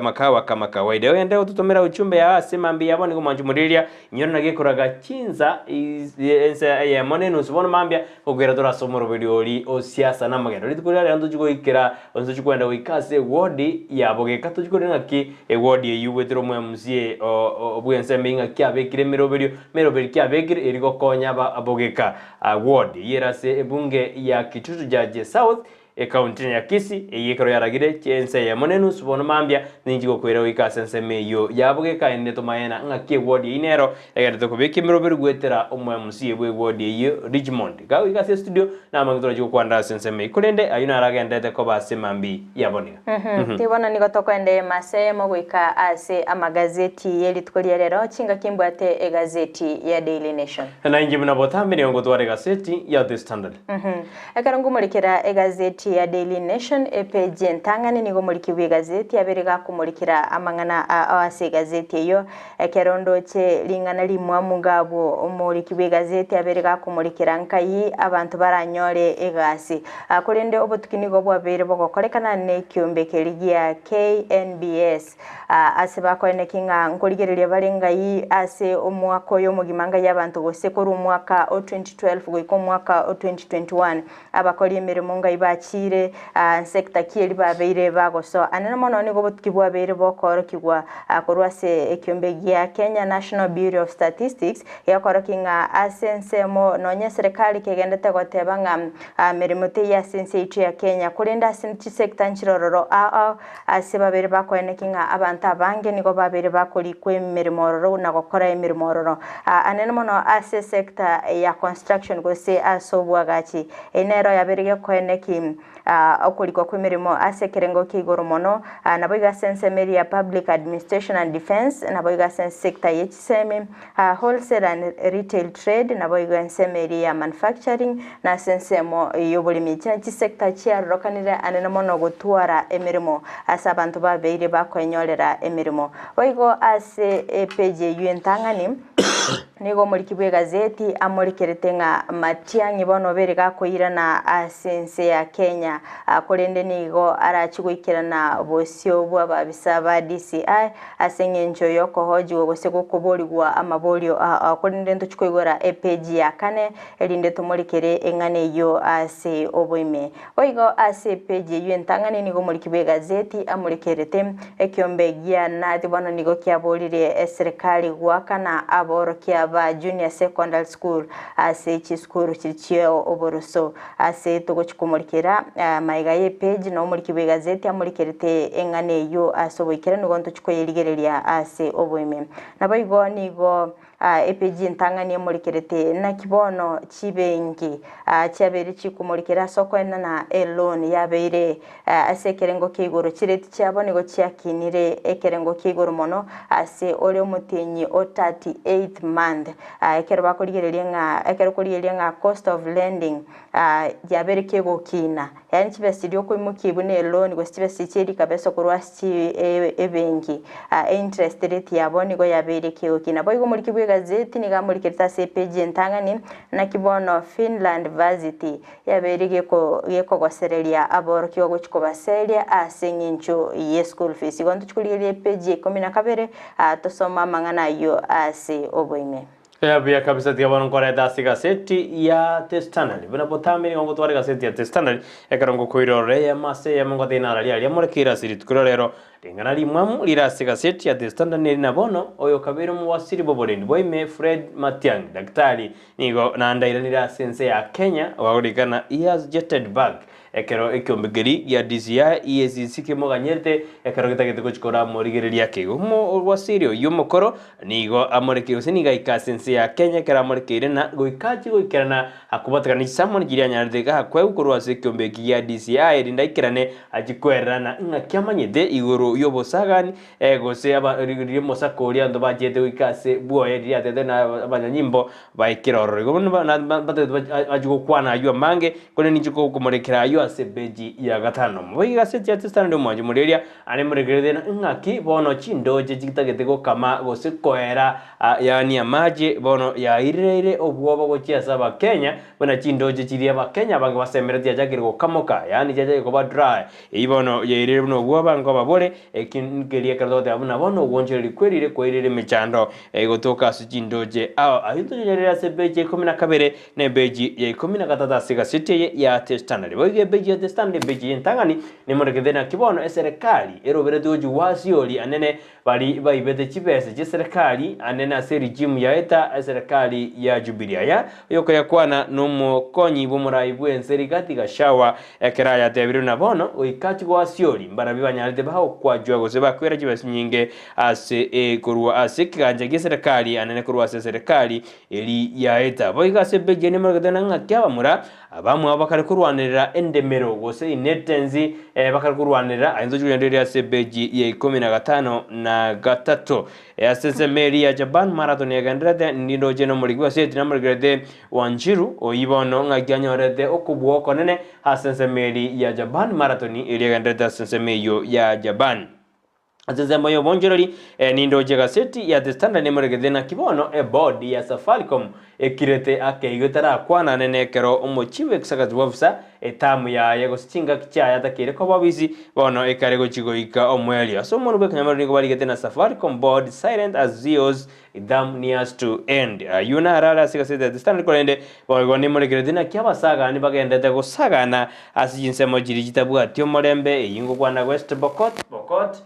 kama kawaida wende ututomera uchumbe ya asemambi yabone kumanjumuriria nyona nagekuraga chinza ensa ya moneno subona mambia ogera dora somoro bilioli o siasa namagero litukurira ndo jugoikira onzo jukwenda wikase wodi yaboge katujukuri ngaki wodi yuwetero mwemusie obwense minga kyabekire merobelio kyabekire erigo konya abogeka wodi yerase ebunge ya Kitutu chiaje South county ya Kisii yikaro yaragire chense ya monenu subono mambia ninjigo kwera wika sense meyo yabuge kainde to mayena ngake ward inero egerto kubiki miroberu gwetera omwe MC bwe ward iyo Richmond ga wika se studio na mangitoro jiko kwanda sense meyo kulende ayuna aragendete ko base mambi yabonera tibona niko tokwende masemo gwika ase amagazeti yeli tukolia rero chinga kimbwate egazeti ya Daily Nation na inji muna botambe ni ngo tware gazeti ya The Standard akarangu mulikira egazeti ya Daily Nation page entangane nigo mulikiwe gazeti abere kumulikira amangana ase gazeti yo ekerondo che lingana limwa mugabo umulikiwe gazeti abere kumulikira nkayi abantu baranyore egasi akurende obutukinigo bwabere bogokorekana ne kyombe ligia KNBS ase bakoene kinga nkoligerelia balengayi ase omwaka yo mugimanga y'abantu gose ko rumwaka o 2012 goiko mwaka o 2021 abakoli emirimo ngai bachire sector kieli babeire bagoso anena mono ni gobutuki bwabeire bokorokigwa akorwase ekyombe gia Kenya National Bureau of Statistics yakoro kinga asensemo nonye serikali kegendete gotebanga mirimo te ya sense ya Kenya kulinda sense sector nchirororo ase babere bakoene kinga abantu abange nigo babere bakoli kwemirimo roro na gukora emirimo roro anene mono ase sector ya construction gose asobwagachi enero yaberege koene kim okoliko kwemirimo ase kerengo kigoro mono naboiga sense meri ya public administration and defense naboiga sense sector yechisemi wholesale and retail trade naboiga sense meri ya manufacturing na sense mo yobulimi chi sector chia rokanire anene mono gutwara emirimo asa abantu babeire bakwenyorera emirimo oigo ase page yuentangani nigo mulikibwe gazeti amurikeretenga matiangi bono berega koira na asense ya Kenya akorende nigo arachigwikirana bosio bwa babisaba DCI asengenjo yoko hoji gose gukuborigwa amabolio akorende ntochikoigora page ya kane elinde tumulikere engane yo ase oboime oigo ase page yuentangani nigo mulikibwe gazeti amurikerete ekyombe gia na tibono nigo kyabolire serikali gwakana aboro ba junior secondary school ase chi school chichio oboroso ase togo chikumurikira maiga ye page no murikibe gazeti amurikerete engane yo asoboikira nugonto chikoyerigereria ase oboime naboigo nigo epeji ntangani murikerete na kibono chibengi cyabere chikumurikira soko na loan yabeire ase kerengo kigoro chireti cyabone go cyakinire ekerengo kigoro mono ase ore mutenyi o 38th month ekero bakorigereria nga cost of lending yabere kego kina yani chibesidio ko mukibu ne loan go chibesicheri kabeso kurwasi ebengi interest rate yabone go yabere kego kina boigo murikibu gazeti nigamurikirita se page ntangani na kibono Finland varsity yaberege ko yeko goserelia aboro kyo gochiko baseria asengincho ye school fees gondo chukuliye page 12 tosoma mangana yo ase oboime bia kabisa tiabona nkora dasi gazeti ya The Standard bana botambe ngo tware gazeti ya The Standard ekarongo koirore ya mase ya ngo dinara lia murekira siri tukurorero ringana limwamu lirasi gazeti ya The Standard ni nabono oyo kabiro muwasiri boboleni boime Fred Matiang daktari nigo na ndaira sense ya Kenya waurikana he has jetted back ekero ekyombegeri ya DCI EACC kemoganyerte ekero kitagete kuchikora morigereria kego mo wasirio yumokoro nigo amorekiro siniga ikasense ya Kenya kera amorekire na goikachi goikerana akubatakani samon giria nyardega hakwe ukorwa se kyombegi ya DCI rindaikirane ajikwerana ngakyamanyede igoro yobosagani gose abaririe mosakori ando bajete goikase buoye ria tete na abanyanyimbo baikiroro go na ajugokwana ayo mange kone nichiko kumorekera ayo ase beji ya gatano mwe gazeti ya The Standard mwanju mureria ane muregerede na ngaki bono chindoje jitagete go kama gose koera yani amaje bono ya irere obwoba go chiasa ba Kenya bona chindoje chiria ba Kenya bange basemereti ajagire go kamoka yani jaje go ba dry ibono ya irere no obwoba ngo babore ekingeria kardote abuna bono wonjeri kwerire koirire michando gotoka su chindoje ahito nyerera se beji 12 ne beji ya 13 gazeti ya The Standard boge beji the stand beji ntangani ni murekethena kibono serikali erobere doju wasioli anene bali baibete chipese je serikali anene ase regime ya eta serikali ya Jubilee ya yoko ya kwana nomo konyi bomurai bwense rigati gashawa ekeraya tebiri na bono oikachi wasioli mbarabi banyarite baho kwajwa gose bakwera chipese nyinge ase kurwa ase kiganja ge serikali anene kurwa ase serikali eli ya eta boiga se beje ne murekethena ngakyaba mura abamu abakari kurwanirira endemero gose inetenzi bakari kurwanirira ainzo juyenderia se beji ye 15 na gatatu asese meri ya Japan marathon ya gandrede nindo jeno muligwa seti na muligede wanjiru oibono ngagyanyorede okubwo konene asese meri ya Japan marathon ili gandrede asese meyo ya Japan azazemba yo bonjorori nindo jega seti ya the standard ne muligede kibono board ya Safaricom kirete akeigotara kwana nene kero omochiwe kusakazi wafisa etamu ya yego stinga kichaya takire ko babisi bono ekarego chigoika omweli aso monu be kanyamaro ni ko baligete na Safaricom board silent as zeos idam nears to end yuna harara sikasete the standard kolende bogo ni muligede na kyabasaga ni bagendete go sagana asijinse mojiri jitabu atyo morembe yingo kwana West Bokot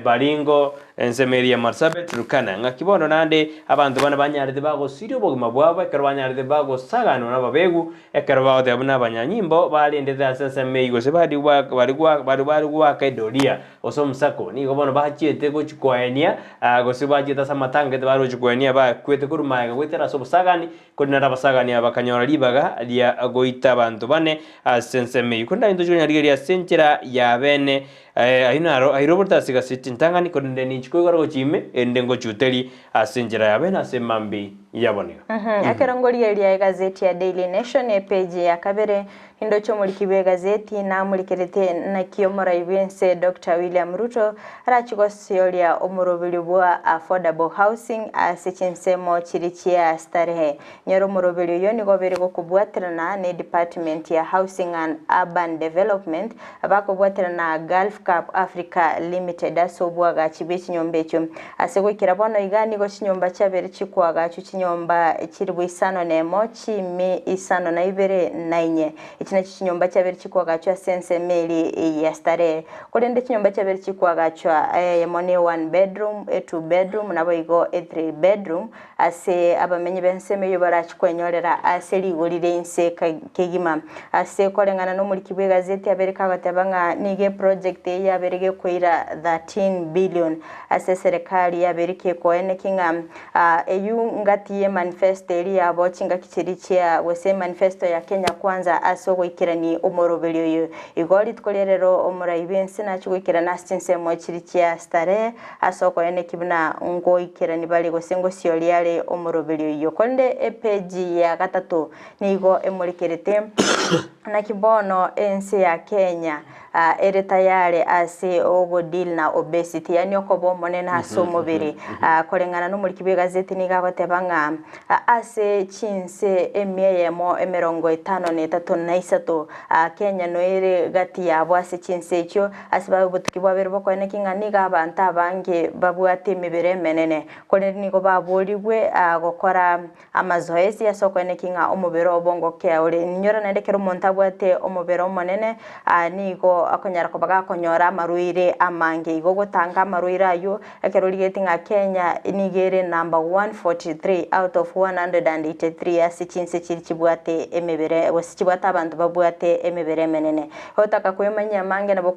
baringo ensemeria Marsabit Turkana ngakibono nande abantu bana banyaride bago sirio bogima bwabo ekero banyaride bago sagano nababegu ekero bago tabuna banyanyimbo bali ndeza asensemeigo se bali gwa kaidoria osomsako ni gobono bachiete go chikoenia go se bajita samatange de baro chikoenia ba kwete kurumaiga gwetera sobusagani kodinara basagani abakanyora libaga lia agoita abantu bane asensemeigo kunda ndo jonya ligeria senchera ya bene airobota siga sitintangani kodende chikoigoro chime endengo chuteli asenjera yabe na semambi yaboneka akerongoli ya gazeti ya Daily Nation page ya kabere indo chomulikibe gazeti na mulikerete na kiyomora ibense Dr. William Ruto arachigosyolia omurobelibwa affordable housing asichinsemo chirichia starehe nyoro murobelio yoni gobere gokubwatirana ne department ya housing and urban development abakobwatirana Gulf Cup Africa Limited asobwaga chibechi nyombecho asego kirabono igani go chinyomba chabere chikwaga chuchinyomba chiribwisano nemo chimi isano na ibere nainye ichina chinyomba chabere chikwaga chwa sense meli ya starehe kodende chinyomba chabere chikwaga chwa yemone 1 bedroom 2 bedroom nabo igo 3 bedroom ase abamenye benseme yo barachikwenyorera ase ligolire inse kegima ase kolengana no muri kibwe gazeti abereka batabanga nige project ya berege koira 13 billion ase serikali ya berike koene kinga eyu ngatiye manifesto eli ya bochinga kichirichia wese manifesto ya Kenya kwanza asogo ikirani omorobelio yo igoli tkolerero omuraibense na chigukira nastinse mo chirichia stare asoko ene kibuna ngo ikirani bali gosengo sioliale omorobelio yo konde page ya gatatu nigo emurikerete na kibono ense ya Kenya eretayale ase ogo deal na obesity yani okobo monena asomobere kolengana no muri kibe gazeti ni gabatebanga ase chinse emyemo emerongo 53 na isato Kenya no ere gati yabo ase chinse cyo asiba butukibwa berbo kwene kinga abantu abange babwate mibere menene koleni nigo babolibwe gokora amazoezi yasokwene kinga omubero obongo ke ore nyora nandekero montabwate omubero monene nigo akonyara kobaga konyora maruire amange igo gotanga maruire ayo ekeroligetinga Kenya inigere number 143 out of 183 asichinse chibwate emebere wasichibwata abantu babwate emebere menene hotaka kwemanya amange nabo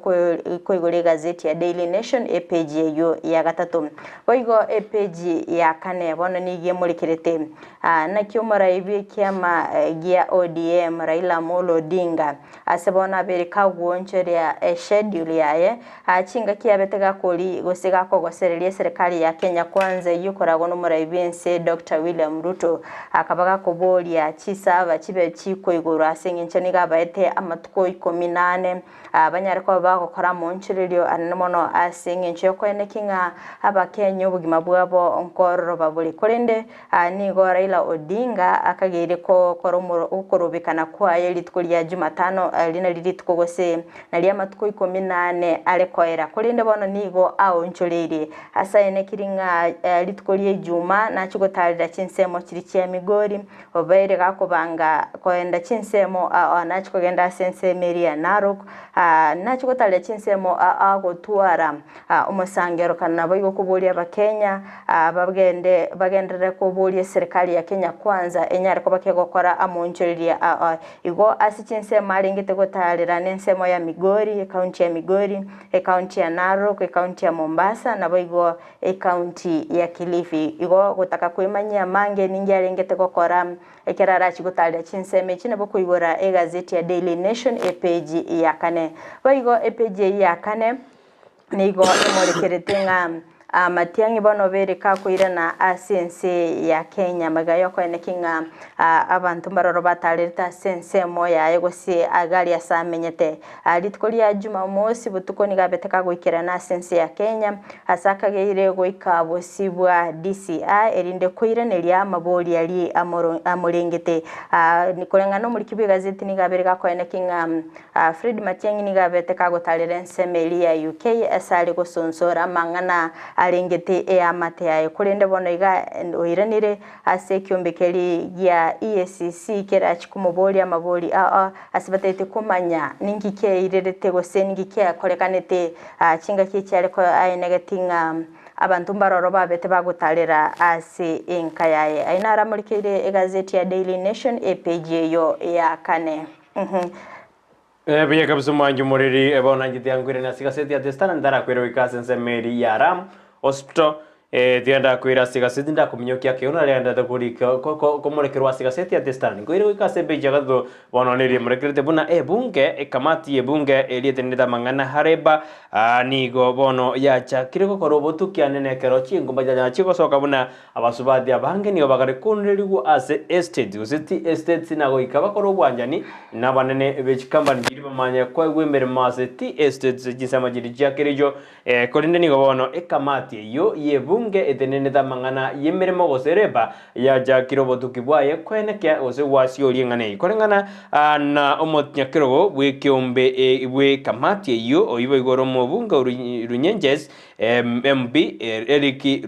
koigole gazeti ya Daily Nation page yo ya gatatu boigo page ya kane bono nigie mulikirete na kyomara ibi kyama gia ODM Raila Amolo Odinga asebona bereka gwonchore ya schedule yaye achinga kiabetega koli gosega kogoserelie serikali ya Kenya kwanza yukorago no muraibense Dr. William Ruto akabaga kobolia chisaba chibe chiko igoro asengenche niga baete amatuko 18 abanyare ko bagokora monchirelio anomono asengenche ko enekinga abakenya obugima bwabo onkoro babuli kolende nigo Raila Odinga akagere ko koromoro ukorobekana kwa yeli tukolia Jumatano lina lili tukogose nali ya matuko 14 alekoera kulinde bono nigo au nchuliri asa ene kiringa litukolie juma na chugotarira chinsemo kiri kya migori obaire gakobanga koenda chinsemo na chukogenda sensemeri ya Narok na chugotarira chinsemo agotwara umusangero kana boigo kubulia bakenya bagendere kubulia serikali ya Kenya kwanza enyare ko bakegokora amonchuriria igo asichinsemo alingite gotarira nensemo ya Migori, county ya Migori, county ya Narok, county ya Mombasa na boigo county ya Kilifi. Igo gutaka kwimanya mange ningi alingete gokora ekirara chigutarira chinsemo chine bokuigora egazeti ya Daily Nation page ya kane. Boigo page ya kane nigo emorekerete nga matiangi bono bereka kuira na asense ya Kenya magayo ko enekinga abantu baroro batalirita sense moya egosi agali asamenyete litkolia juma mosi butuko ni gabeteka gwikira na asense ya Kenya asaka geire goikabo sibwa DCI erinde kuira nelia maboli ali amurengete nikolenga no muri kibigazeti ni gabereka ko enekinga Fridah matiangi ni gabeteka gotalira nsemeli ya UK asali go sonsora mangana alengete amate yayo kulende bono iga oiranire ase kyombekeri ya ESCC kera chikumoboli amaboli asibatete kumanya ningike irerete gose ningike akorekanete chinga kicyare ko ayenegatinga abantu mbaroro babete bagutalira ase enkayaye ainara mulikire egazeti ya Daily Nation page yo ya kane Biya kabisa mwanju muriri ebona njiti angwire na sigaseti ya testana ndara kwero ikasense meri ya Ram Hospital tienda kwira sigaseti nda kuminyokia ke ona lenda da kuri ko murekerwa sigaseti ya testana kwiro ikase beja gado bono niri murekerete buna bunge kamati bunge elietenda mangana hareba nigo bono yacha kiriko korobotu kyanene kero chingo bajaja chiko soka buna abasubadi abange niyo bagare kunririgu ase estate city estate sinago ikaba korobwanjani nabanene bechikamba ndiri bamanya kwa gwembere mase ti estate jisama jiri jakirijo kolinde nigo bono kamati yo bunge etenene da mangana yemeremo gosereba ya jakirobotu kibwaye kwenekya ose wasioli ngane ikorengana na omotnyakirogo bwe kiombe bwe kamati yo oyibo igoro mu bunga runyenjes MB Eriki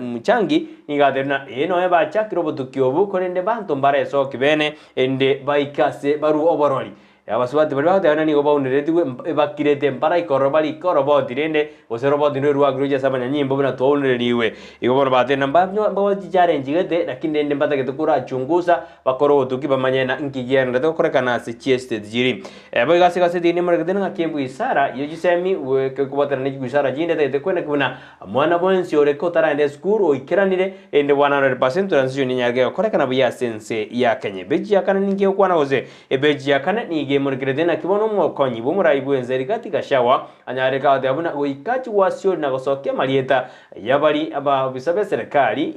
Muchangi nigaderna eno eba chakirobotu kyobu korende bantu mbare so kibene ende baikase baru oboroli abasubati bari batana ni goba uniretiwe bakirete mpara ikorobali koroboti rende oseroboti no ruagruja sabanya nyimbo bina to unireliwe igobora batena mbabo challenge gete lakini ende mbata ketukura chunguza bakoro tukiba manyena nkigenda to korekana se cheste jiri ebo gase dini maragdena ngakembu isara yojisemi we kubatana ni gusara jinde te kwena kuna mwana bonsi ore kotara ende school oikiranire ende 100% transition nyage korekana bya sense ya Kenya beji yakana ninge kwana oze ebeji yakana ni murikirete kibono mwokonyi bumurayibu enzeri katika shawa anyareka atabuna goikachi wasio na gosoke marieta yabali aba bisabe serikali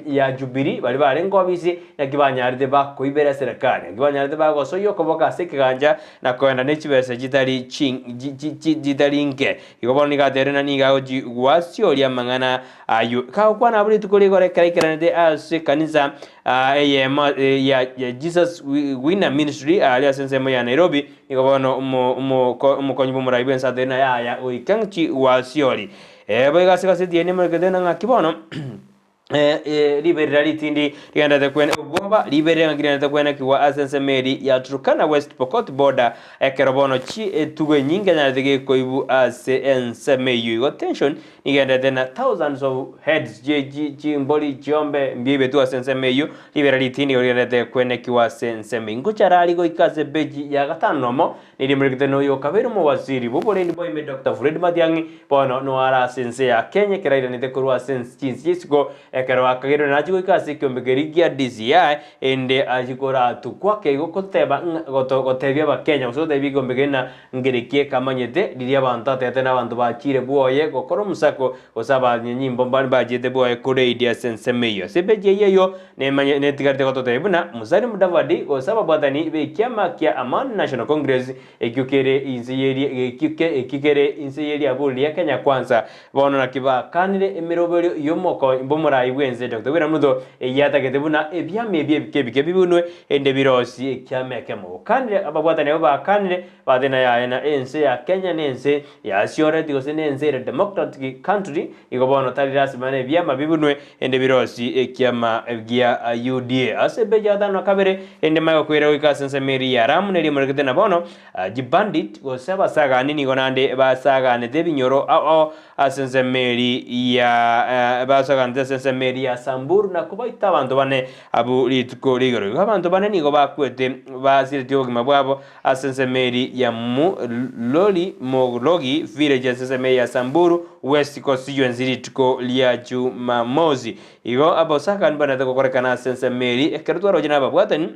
ya Jubilee bali barengo abisi yakibanyaride ba koibera serikali yakibanyaride ba gosoyo koboka sekiganja na koenda nechibese jitali jitalinke igoboni gaterena niga oji wasio lya mangana ayu ka kwana abuli tukole gore kaikirane as kanisa ya Jesus Winner Ministry alias sensemo ya Nairobi ikobono umukonyi bumurayibu ensatena ya oikangchi wasioli boigase diene murikedena ngakibono liberali tindi rienda de kwene ugoba liberali ngirenda de kwene kiwa asense meri ya Turkana West Pokot border ekerobono chi tugo nyinga na de koibu asense meyu tension ngirenda de na thousands of heads ji mboli jombe mbibe tu asense meyu liberali tindi rienda de kwene kiwa asense mingu charali go ikaze beji ya gatanomo ni murikedeno yo kabero mo waziri bobole ni boy Dr. Fridah Matiang'i bono no ara asense ya Kenya kiraira ni de kurwa asense chinsisko ekero akagero nachi goikase kyombegerigia DCI ende ajikora tukwake gokoteba gotebya bakenya usote bigombegena ngerekie kamanyete liria banta tete na bantu bachire buoye gokoro musako osaba nyimbo mbali bajete buoye kure idia sense meyo sebeje yeyo ne tigarite gototebuna musari mudavadi osaba bwadani be kiama kia Amani National Congress ekyukere inseyeri abuli ya Kenya Kwanza bono na kiba kanire emirobero yomoko imbomora ibwenze Dr. William Ruto eyatagete buna ebyame ebyebike bibunwe ende birosi ekyamekemo kanire ababwatane bakanire badena ya na ense ya Kenya nense ya siore digose nense democratic country igobono taliras mane byama bibunwe ende birosi ekyama ebya UDA asebeja dano kabere ende mayo kwera wikasense meri ya ramu neli murikete na bono jibandit gosaba saga nini gonande basaga ne debinyoro asense meri ya basaga ne sense meri ya Samburu na kubaita abantu bane abu lituko ligoro abantu bane nigo bakwete basiriti ogima bwabo asense meri ya loli moglogi village sense meri ya Samburu West constituency lituko lia Jumamosi igo abosaka nbana takokorekana sense meri ekerutwaro jina babwatani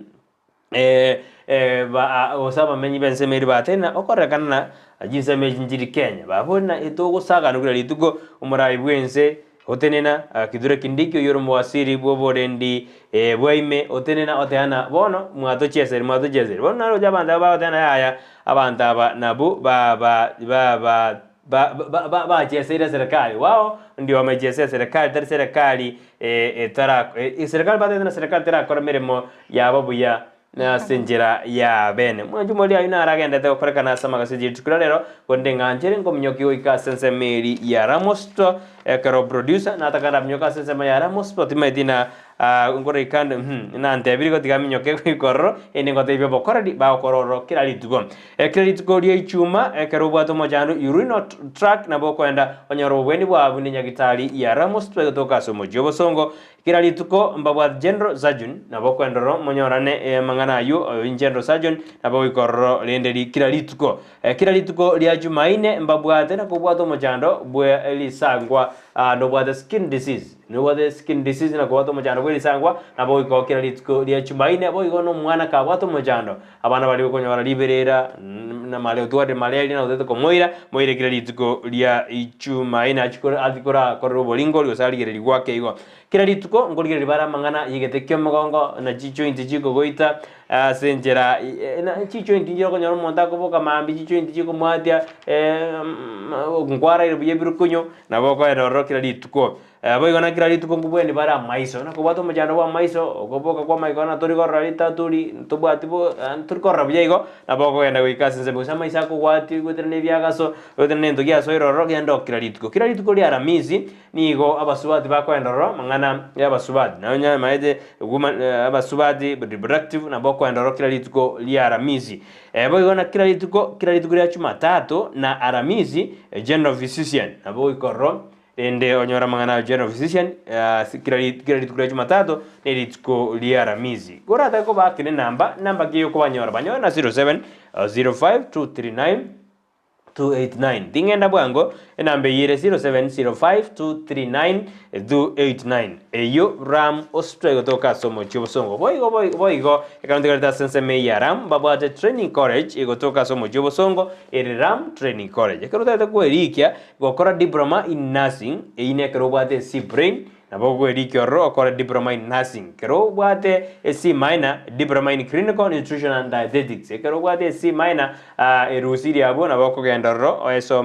osaba menyi bense meri batena okorekana na jinse meji njiri Kenya babona etogo saga nukira lituko umurayi bwense otenena kidure kindikyo yoro mwasiri boborendi bwaime otenena oteana bono mwato cheseri bono naro jabanda ba otena yaya abanta aba nabu ba cheseri serikali wao ndio wamechesea serikali tari serikali tara serikali batena serikali tara kora meremo ya babu ya na senjera ya bene mwajumoli ayuna aragenda te okorekana sama gasiji tukurero konde nganjere ngomnyoki oika sense meri ya Ramosto karo producer na takanda mnyoka sense ya Ramosto timaidina ngore ikande na ndebiri ko tigaminyoke kwikorro ene ngote ibyo bokora di ba kororo kila litugo lia ichuma karo bwato mojano urino track na bokwenda onyoro bweni bwa buni nyagitali ya Ramosto toka somo jobosongo kila lituko mbabwa general surgeon na bokwendoro monyorane mangana yu general surgeon na boikorro lendeli kila lituko lia Jumaine mbabwa tena kubwato mojando bwe elisangwa no bwa skin disease na kubwato mojando bwe elisangwa na boiko kila lituko lia Jumaine boiko no mwana ka bwato mojando abana bali konyora liberera na male tuade malaria na uteto komoira kila lituko lia Jumaine achikora korro lingo liosali gereri gwake igo kila lituko ngolgere libara mangana yigetekyo magongo na chichointi chiko goita senjera na chichointi njiro konyoro monta kuboka mambi chichointi chiko mwatia ngwara irubiye birukunyo na boko eroro kila lituko boigona kila lituko ngubweni bara maiso na kubato mujano wa maiso okoboka kwa maigona tori korra lita turi tubatibo tori korra biyego na boko enda wikase nze busa maisa ko gwati gutene byagaso gutene ndo gya soiro ro gendo kila lituko li aramizi nigo abasubati bakwendoro mangana yabasubati na nya maide abasubati reproductive na boko endoro kila lituko li aramizi boigona kila lituko ya Jumatatu na aramizi general physician na boikorro ende onyora mangana general physician kila lituko ya Jumatatu ne lituko li aramizi gora tako bakine namba kiyo ko banyora na 07 05239 289 dingenda bwango enambe yire 0705239289 eyo ram ostrego toka somo chobosongo boigo ekantegarta sense me ya ram babate training college ego toka somo chobosongo ram training college ekarota ko erikia gokora diploma in nursing eine kerobate si brain na bogo erikyo ro okora diploma in nursing kero bwate C minor diploma in clinical nutrition and dietetics kero bwate C minor erusiri abo na boko gendoro eso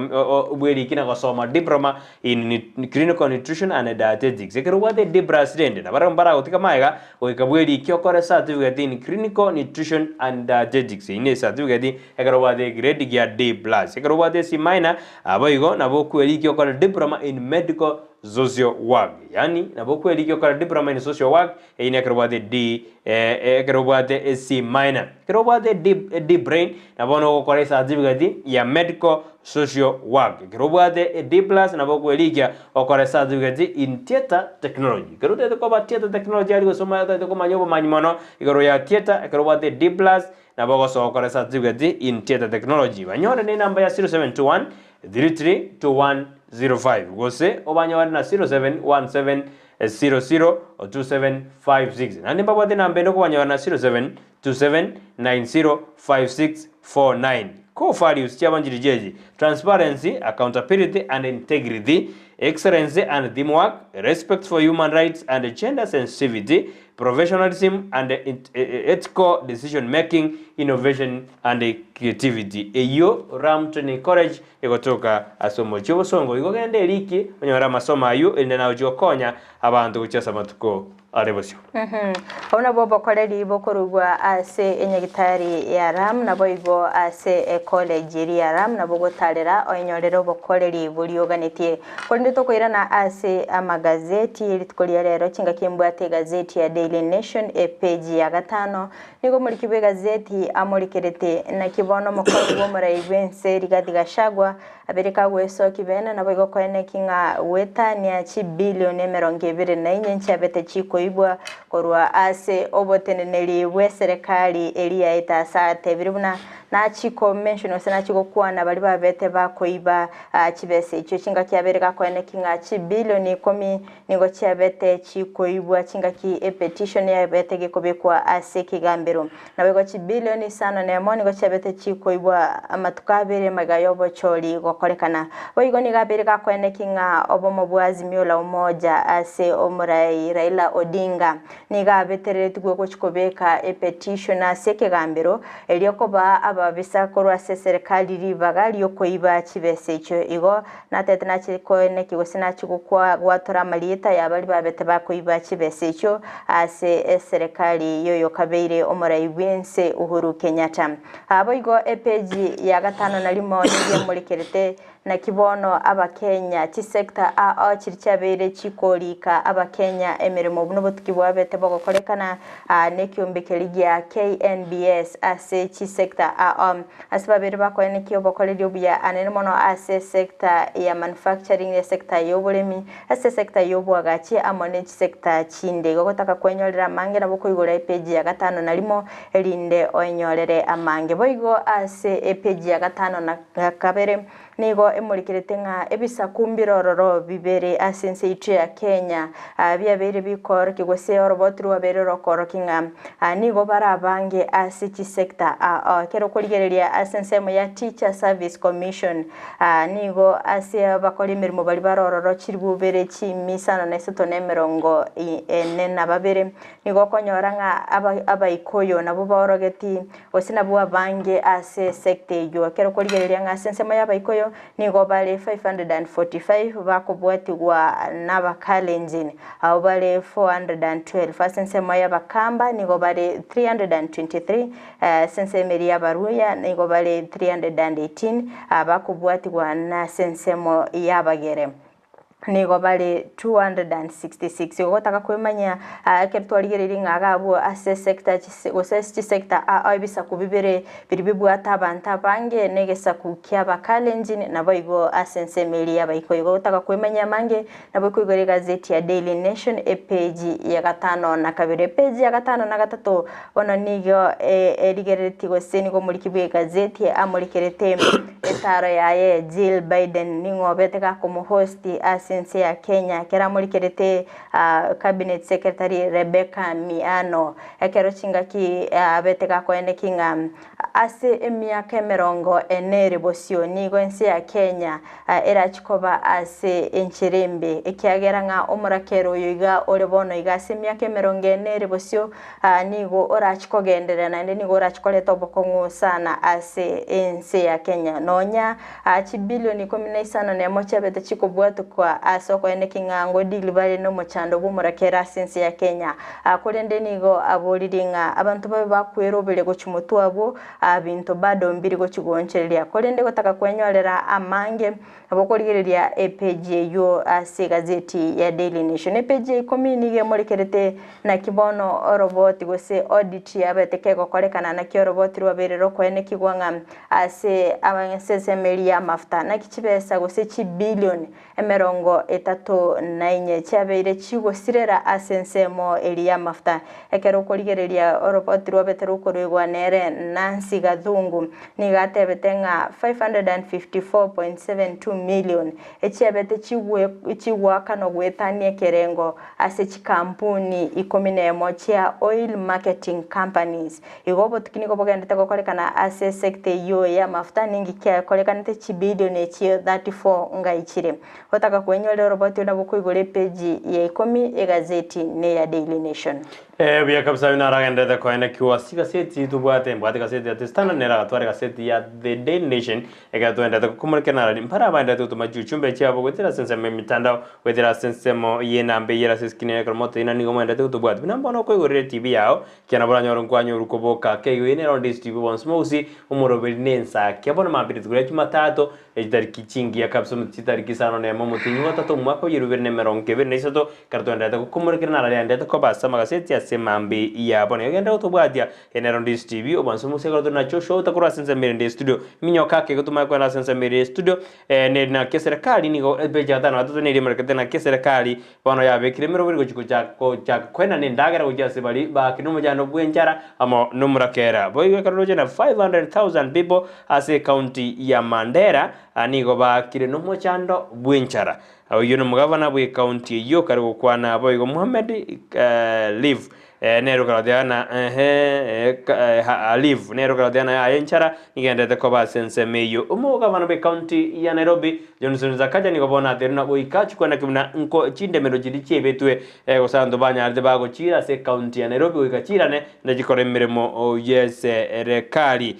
ubweri na gosoma diploma in clinical nutrition and dietetics kero bwate president na barambara utika maiga oikabweri kyokora certificate in clinical nutrition and dietetics ine certificate kero bwate grade ya D+ kero bwate C minor aboigo na boko erikyo okora diploma in medical social work yani nabokwe likyo kala diploma in social work ine kerobate D kerobate C minor kerobate D brain nabono ko certificate ya medical social work kerobate D+ nabokwe likya okore certificate in theater technology kerote ko ba theater technology ali soma ta ko manyobo manyimono ikero ya theater kerobate D+ naboko so okore certificate in theater technology banyore ne namba ya 0721 332105 gose obanyawari na 0717002756 nandi mbabwate nambe ndoko banyawari na 0727905649 core values chabanjiri jeji: transparency, accountability and integrity, excellency and teamwork, respect for human rights and gender sensitivity, professionalism and ethical decision making, innovation and creativity. Eyo ram training college ikotoka asomo chobosongo igogende eliki onyora masomo ayu ende na ujokonya abantu guchasa matuko arebosyo. Ona bobo koleri bokorugwa ase enyagitari ya ram na boigo ase college ya ram na bogo talera onyorero bokoleri bulioganitie konde to koirana ase amagazeti litikolia rero chinga kimbwate gazeti ya Daily Nation page ya 5 nigo muri kibe gazeti amurikerete na kibono mukoro bo muraibense rigadi gashagwa abereka gweso kibena na boigo kwene kinga wetania chi bilioni 24 nchabete chiko ibwa korwa ase oboteneneli bwe serikali elia itasate biribuna na chiko mention osena chiko kwana bali babete bakoiba chibese icho chinga kyabereka kwene kinga chi bilioni 10 nigo cyabete chiko ibwa chinga ki petition ya bete gikobekwa ase kigambero na bego chi bilioni 5 na moni go cyabete chiko ibwa amatukabere magayobo choli gokorekana boigo ni gabereka kwene kinga obomo bwazimio la umoja ase omurai Raila Odinga niga betere tugwe chikobeka petition ase kigambero eliokoba ababisa korwa se serikali ribaga lyokoiba chibese icho igo natete na chiko ne kigosina chikukwa gwatora malita ya bali babete bakoiba chibese icho ase serikali yoyo kabeire omurai wense Uhuru Kenyatta abo igo page ya 5 na limo niye mulikerete na kibono abakenya chi sector a chirichabere chikolika abakenya emirimo buno butukibwa bete bogokorekana nekyumbekeli ya KNBS ase chi sector a asibabere bakoene kiyo bokoleli obya anene mono ase sector ya manufacturing ya sector yoburemi ase sector yobwagachi amone chi sector chinde gogotaka kwenyorera mange na bokoigora page ya 5 na limo elinde onyorere amange boigo ase page ya 5 na kabere nigo emurikirete nga ebisa kumbirororo bibere asense itu ya Kenya byabere bikoro kigose orobotru wabere rokoro kinga nigo barabange asiti sector kero kurigereria asense mo ya Teacher Service Commission nigo ase bakora imirimo bali barororo kiribubere chimisano na setone merongo enena babere nigo konyora nga abayikoyo nabo borogeti osina bwa bange ase sector yo kero kurigereria nga asense mo ya bayikoyo nigo bale 545 bakobwatigwa n'abakalenjin abo bale 412 sensemo y'abakamba nigo bale 323 sensemeri y'abaruya nigo bale 318 bakobwatigwa na sensemo y'abagere nigo bale 266 gotaka kwemanya kertwaligereri ngagabo ase sector chi sector bisa kubibere biribibwata abanta bange negesa kukyaba kalenjin naboigo asense meli yabayiko gotaka kwemanya mange naboiko igore gazeti ya Daily Nation page ya 5 na kabere page ya 5 na 3 bono nigo erigereti gose nigo muri kibwe gazeti amurikerete etaro yaye Jill Biden ningo beteka como host sense ya Kenya kera mulikerete cabinet secretary Rebecca Miano ekero chinga ki beteka ko ene kinga ase emyaka merongo enere bosio nigo ense ya Kenya era chikoba ase enchirembe ekiagera nga omurakero yiga olebono iga ase emyaka merongo enere bosio nigo ora chikogendera na nigo ora chikoleta obokongo sana ase ense ya Kenya nonya chi bilioni 15 na mocha bete chikobwatu kwa asoko ene kingango dilibale no mochando bumurakera sense ya Kenya akolende nigo aboliringa abantu babe bakwerobele go chumutu abo abinto bado mbiri go chigonchereria kolende gotaka kwenyorera amange abokoligereria page yo ase gazeti ya Daily Nation page kominige molikerete na kibono robot gose audit yabeteke gokorekana na kyo robot rwaberero ko ene kigwanga ase abansese melia mafuta na kichibesa gose chi bilioni emerongo 34 chabeire chigosirera asensemo elia mafuta ekero korigereria oropoti rwabete rukorigwa nere Nancy Gathungu nigatebete nga 554.72 million echebete chigwa kano gwetanie kerengo ase chikampuni 11 chia oil marketing companies igobo tukini kobogendete gokorekana ase sector yo ya mafuta ningi kya korekanete chibilioni chi 34 ngaichire otaka kwenyole roboti na bukuigore page ya 10 egazeti ne ya Daily Nation Bia kabisa binaragendete koine kiwasi gaseti tubwate mbwate gaseti ya Standard nera gatware gaseti ya The Daily Nation egatwendete kumurike narari mpara bandete utumaji chumbe cyabo gwetera sense mitandao gwetera sense mo yenambe yera siskine kromoto ina nigo mwendete utubwate binamba no kwigorire TV yao kiana bora nyoro nkwanyo rukoboka keyene ro TV once mosi umuroberi Ensakia bona mambiri tugure Jumatatu ejitariki chingi ya kabisa mutitariki sano ne mo mutinyi watatu mwako yirubere nemero nkebe nesato kartwendete kumurike narari andete ko basama gaseti ya semambe ya bona yagenda utubwatia enero TV obanso musego na chosho utakura sense mere studio minyoka ke gutuma kwa sense mere studio ne na keserikali nigo beja dana watoto ne markete na keserikali bona yabe kiremero biri gochiko cha kwena ne ndagara ujase bali ba kinomo jano bwenjara amo numurakera boywe karoje na 500,000 people ase county ya Mandera anigo ba kire no mochando bwenjara ayo mugavana bwe county yo kari gukwana boygo Muhammad live nero kaladiana live nero kaladiana ya enchara nigendete ko basense meyo umugavana be county ya Nairobi Johnson Zakaja niko bona terina boikachi kwenda kimna nko chinde mero jiriche betwe gosando banya arde bago chira se county ya Nairobi boikachira ne ndajikore miremo yes rekali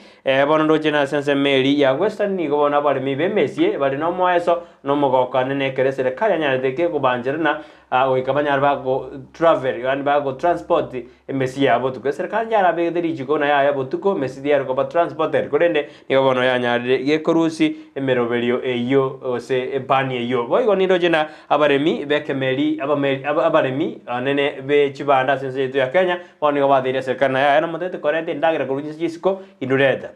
bona ndoje na sense meri ya Western niko bona bali mibemesie bali no moeso no mogokane ne kere serikali nyarde ke kubanjerna oikabanya bago travel yani bago transport emesi yabo tuko serikali yarabe deriji na ya yabo tuko mesi diaro ko transporter korende nikobono yanyarde yekorusi emerobelio eyo se bani eyo boygo nidoje na abaremi bekemeli abaremi nene be chibanda sense yetu ya Kenya boni obadire serikali ya na motete korende ndagira kuruji jisiko indureta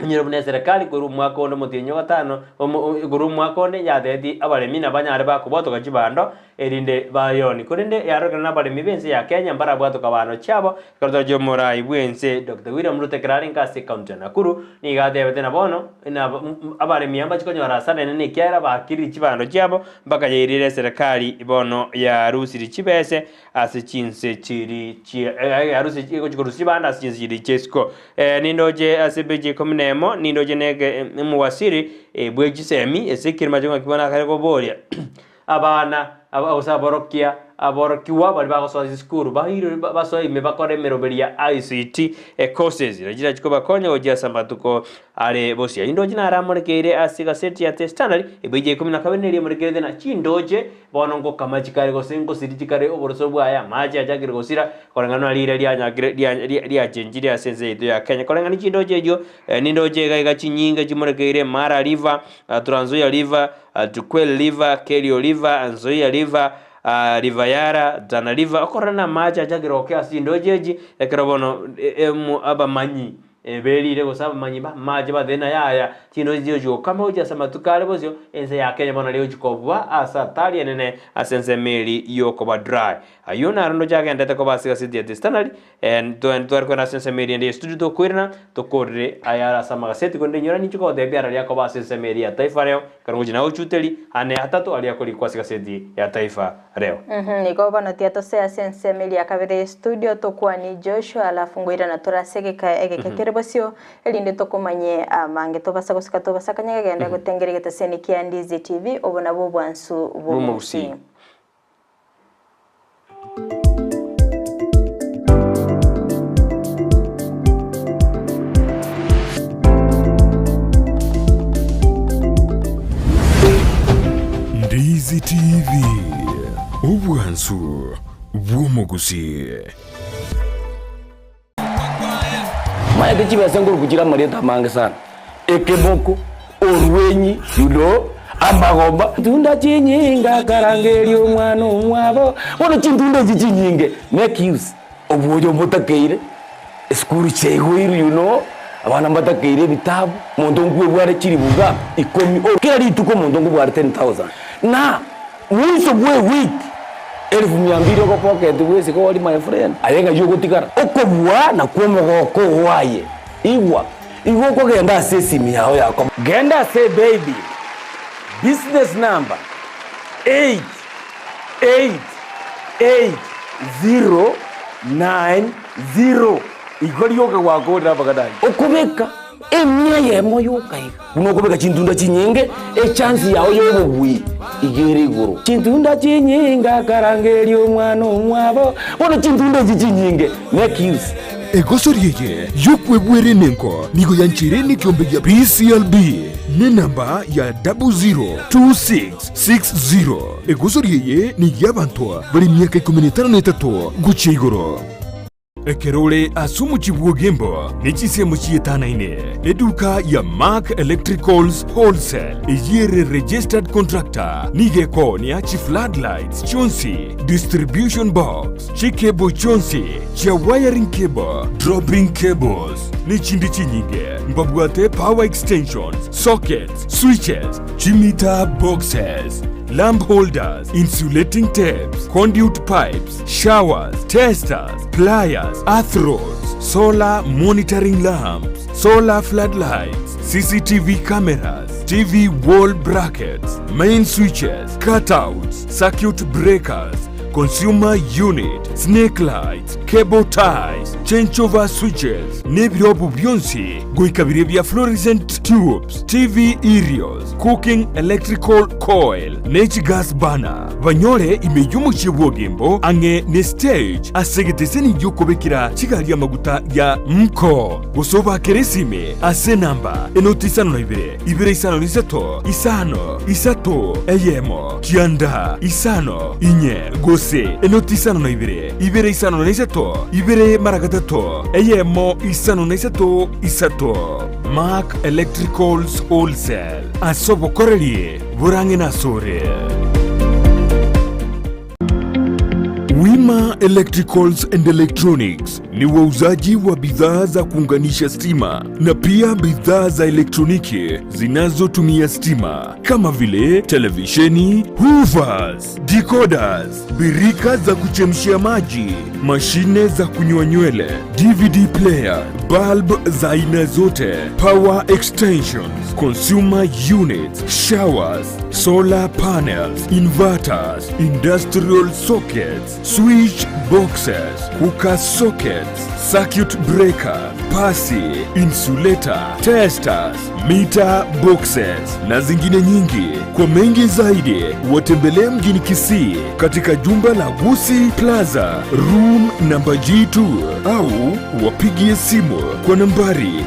nyirobune serikali kuru mwako ndo mutinyo gatano kuru mwako ne yadedi abaremi na banyare bakuboto gachibando erinde bayoni kurinde yarogana n'abaremi bense ya Kenya mbara bwato kabano cyabo kardo jo morai bwense Dr. William Ruto Krarin kasi county Nakuru ni gadebete na bono ina abaremi amba chikonyo arasane ne kyara bakiri chibando cyabo mbaka yerire serikali bono ya rusiri chibese asichinse chiri ya rusiri ko chikurusi banda asichinse chiri chesko nindoje asebeje komnemo nindoje nege muwasiri bwegisemi esekiri majonga kibona kare ko boria abana abosaborokia aborokiwa bali bagosoza skuru bahiro basoyi mebakore meroberia ICT courses rajira chiko bakonye ojia sambatuko ale bosia indoje na ramorekere asiga seti ya Standard ebeje 12 neri morekere na chindoje bonongo kamachikare go sengo sirijikare oboroso bwaya maji ajagire gosira korangano alire lia chenjiri asenze itu ya Kenya korangani chindoje jo nindoje gaiga chinyinga chimorekere Mara River Trans Nzoia River Tukwel River Kerio River Nzoia River Rivayara Tana River okorana maji ajagire okasi ndojeji ekerobono abamanyi belire gosaba manyi maji badena yaya kino jijo kama uja samatukale bozyo ense ya Kenya bona leo jikobwa asatali nene asense meli yoko ba dry ayuna rondo jaga ndete ko basiga sidia Standard and to ko na sense meli ndi studio to kwirna to korre ayara samaga seti konde nyora nichiko de biara ya ko basense meli ya taifa leo karuji na uchuteli ane hatatu aliyakoli kwa siga seti ya taifa leo niko bana tiato se sense meli ya kabere studio to kwa ni Joshua alafu ngwira na torasege ka egeke bosio elinde tokomanye mange tobasa gusika tobasa kanyega genda gutengerega Kisii and Ndizi TV obona bo bwansu bumusi Ndizi TV ubwansu bumusi Maya de chiba sanguru kuchira mareta mange sana. Ekeboko orwenyi yudo ambagomba tunda chinyinga karangeri omwana omwabo wono chintunda chinyinge make use obujo mutakeire skuru chegwiru abana mbatakeire bitabu muntu nkwe bware chiri buga 10 kila rituko muntu nkwe bware 10,000 na mwisho bwe week 1200 ko pocket wese ko wali my friend ayenga yugo tikara okobwa na kuomo ko waye igwa ko genda sesimi yao yako genda say baby business number 888090 igori yoga wako na bagadai okubeka emia yemo yokai unokubeka chintunda chinyenge chance yao yobubwi igere iguru chintunda chinyinga karangeri omwana omwabo bono chintunda chinyinge make use egosorieye yokwebwere nenko nigo yanchire ni kiombe ya PCLB ni namba ya 002660 egosorieye ni yabantoa bali miaka 13 guche igoro ekerole asumu chibuogembo nechise muchietana ine eduka ya Mark Electricals Wholesale eyere registered contractor nigeko ni achi floodlights chonsi distribution box chikebo chonsi cha wiring cable dropping cables ni chindi chinyinge mbabwate power extensions sockets switches chimita boxes lamp holders, insulating tapes, conduit pipes, showers, testers, pliers, earth rods, solar monitoring lamps, solar floodlights, CCTV cameras, TV wall brackets, main switches, cutouts, circuit breakers, consumer unit, snake lights, cable ties, changeover switches, nebyobu byonsi, goikabire bya fluorescent tubes, TV aerials, cooking electrical coil, natural gas burner. Banyore imeyumu chibuogembo ange ne stage asegeteseni yokobekira chigali amaguta ya mko. Gosoba keresime ase namba enotisano na ibere isano nisato, isato, eyemo, kianda, isano, inye, gose, enotisano na ibere isano na isato, ibere maragatato, eyemo, isano na isato. Mark Electricals Wholesale asobo korelie burange na sore. Wima Electricals and Electronics ni wauzaji wa bidhaa za kuunganisha stima na pia bidhaa za elektroniki zinazotumia stima kama vile televisheni, hoovers, decoders, birika za kuchemshia maji, mashine za kunyoa nywele, DVD player, bulb za aina zote, power extensions, consumer units, showers, solar panels, inverters, industrial sockets, switch boxes, cooker sockets, circuit breaker, pasi, insulator, testers, meter boxes na zingine nyingi. Kwa mengi zaidi watembelee mjini Kisii katika jumba la Gusii Plaza room namba G2 au wapigie simu kwa nambari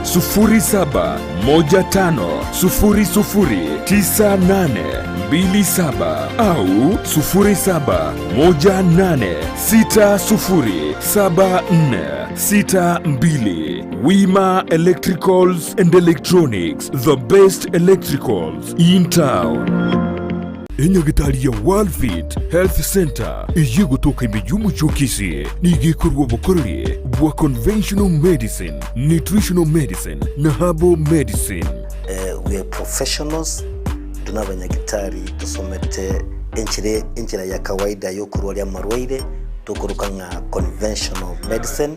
0715009827 au 0718607462. Wima Electricals and Electronics, the best electricals in town. Enyagitari ya Worldfit Health Center iye gutoka imiyumu chokisi nigikorwa bukorere bwa conventional medicine, nutritional medicine na herbal medicine. We are professionals, tunabanyagitari tusomete enchira ya kawaida yo kurwalia marwaire tukuruka nga conventional medicine,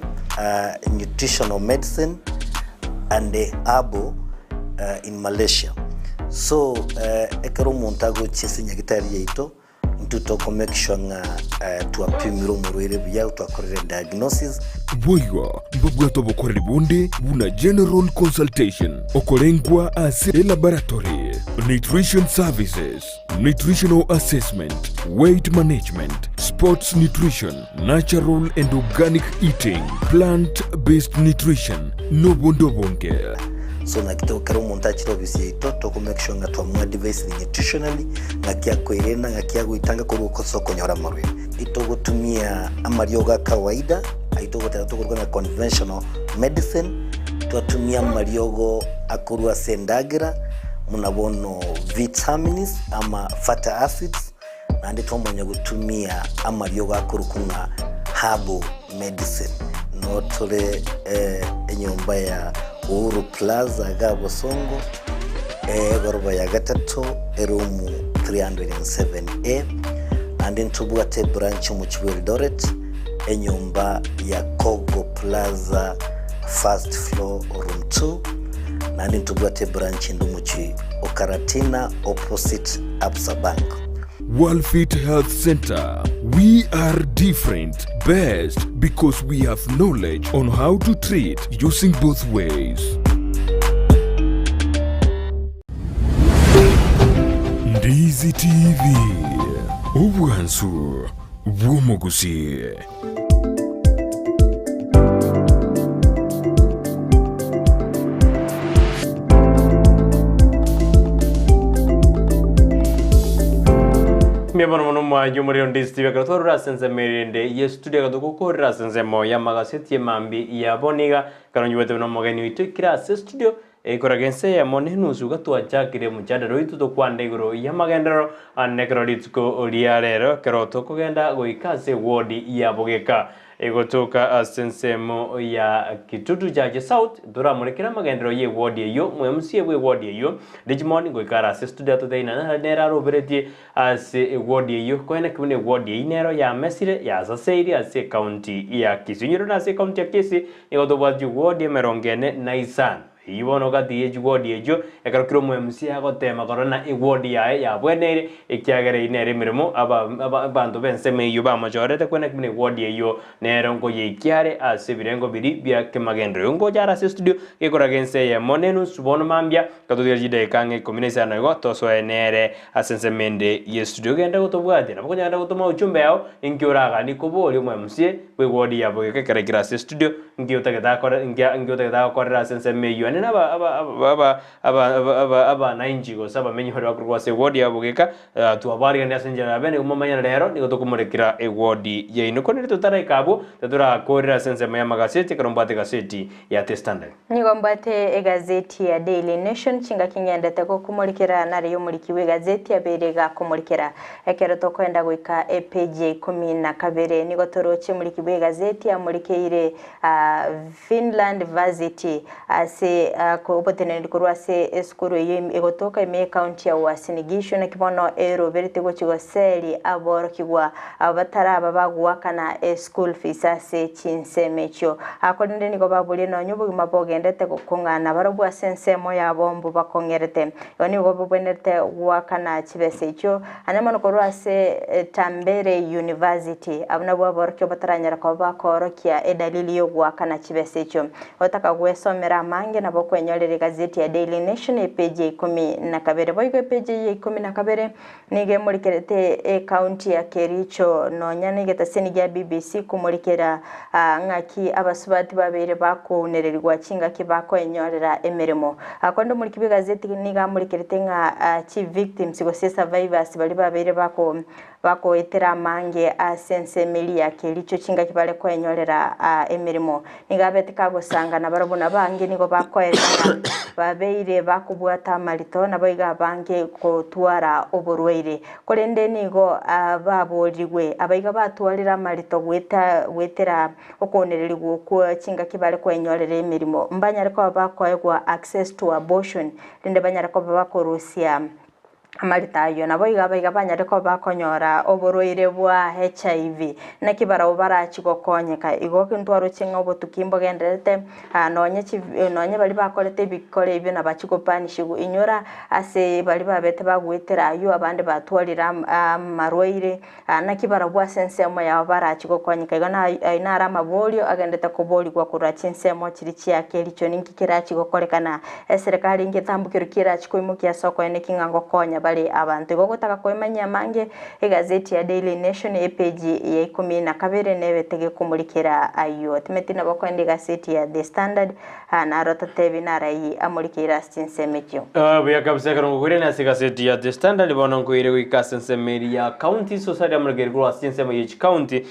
nutritional medicine and herbal in Malaysia. So ekero montago chesinya gitari yeito ntutoko make sure nga tuapimiro murwere bya twakorere diagnosis boywa mbabwato bokorere bonde buna general consultation okorengwa as laboratory, nutrition services, nutritional assessment, weight management, sports nutrition, natural and organic eating, plant-based nutrition, no bondo bonke. So na kitoko kero montachiro bisi to make sure nga twa device nutritionally ngakia koirena ngakia guitanga kuruko soko nyora marwe itogo tumia amarioga kawaida aitogo tatogo na conventional medicine twatumia mariogo akurwa sendagira munabono vitamins ama fatty acids na ndito mwenye gutumia amarioga akurukunga herbal medicine no tole enyomba ya Uhuru Plaza Gabo Songo goroba ya gatatu erumu 307A and ntubwate branch mu Eldoret enyumba ya Kogo Plaza first floor room 2 nandi ntubwate branch ndumuchi Okaratina opposite Absa Bank. Walfit Health Center. We are different, best because we have knowledge on how to treat using both ways. Ndizi TV. Obwansu bw'omugusi. Mia bono mwa jumuri Ndizi TV kato rasense merinde ye studio kato ko rasense mo ya magaseti mambi ya boniga kano nyuwete no mogeni witu kira studio koragense ya monenu suga to achakire muchadaro itu to kwande iguru ya magendero anekro litko oliarero keroto kugenda goikase wodi ya bogeka egotoka sensemo ya Kitutu Jaje South dura murekera magendero ye wodi eyo mwemusie bwe wodi eyo Digimon goikara studio to deina na nera robereti ase wodi eyo koena kune wodi inero ya mesire ya saseiri ase county ya Kisii nyiro na ase county ya Kisii egotobaji wodi merongene na isan ibono gati ejwodi ejo ekarokiro mwemusi agotema korona igwodi yae yabwenere ikyagere inere mirimo abantu bense meyo bamajorete kwene kimene igwodi eyo nero ngo yikyare asibirengo biri bya kemagendro ngo jara studio ikoragense ya monenu subono mambya katodira jide kange kombination na goto so enere asense mende ye studio genda gotobwate na bokonyanda gotoma uchumbe yao inkyuraga nikoboli mwemusi igwodi yabo kekerekira studio ngiyotageta korera asense meyo nena aba nainjigo saba menyi hori wakurwa se wodi abugeka tuabari kandi asenjera bene umamanya rero niko tukumurikira wodi ye ino konere tutara ikabo tatura korera sense maya magaseti karombate gaseti ya The Standard niko mbate gazeti ya Daily Nation chinga kinyenda tako kumurikira nari yumurikiwe gazeti ya berega kumurikira ekero to kwenda gwika page 12 niko toroche murikiwe gazeti ya murikire Finland Varsity ase kubotene ndikurwa se eskuru egotoka ime county ya Wasinigisho na kibono ero verite gochigo seli aboro kigwa abatara babagwa kana school fees ase chinsemecho akolinde niko babuli no nyubu mabogendete gukungana barobwa sensemo ya bombo bakongerete yoni go bobwenete wakana chibesecho anamano korwa se Tambere University abnabwa borkyo bataranyara ko bakorokia edalili yo wakana chibesecho otaka gwesomera mange na bokwenyolere gazeti ya Daily Nation page 12 boyiko page 12 nige murikerete county ya Kericho no nyane getaseni ya BBC kumurikera ngaki abasubati babere bakunererwa kinga kibakwenyolera emeremo akondo murikibe gazeti niga murikerete nga chief victims go survivors bali babere bako etera mange asense meli ya Kericho kinga kibale kwenyorera emeremo niga betika gusanga na barabona bange niko bakoerana babeire bakubwata marito na boiga bange ko twara oborweire kolende nigo baborirwe abaiga batwarira marito gwetera okonererwa ko kinga kibale kwenyorera emerimo mbanyare ko bakoegwa access to abortion lende banyare ko bakorusia amaritayo nabo igaba banyareko bakonyora oborweire bwa HIV na kibara ubara kigokonyeka igoke ntwaro kinga obotukimbo genderete nonye bali bakorete bikore ibyo nabakigopanishigo inyora ase bali babete bagwetera ayo abandi batwarira marweire na kibara bwa sensemo ya bara kigokonyeka igona inara mabolio agendete kuboli kwa kurachinsemo kirichi yake licho ninkikira kigokorekana serikali ngetambukiro kira kikoimukia soko ene kinga ngokonya bali abantu gogotaka kwemanya mange egazeti ya Daily Nation page ya 12 nebetege kumurikira ayo timetina bakwende gazeti ya The Standard na rota TV na rai amurikira sinsemekyo buya kabisa karongo kure na gazeti ya The Standard bono kuire wikasensemeri ya county society amurikira sinsema ya county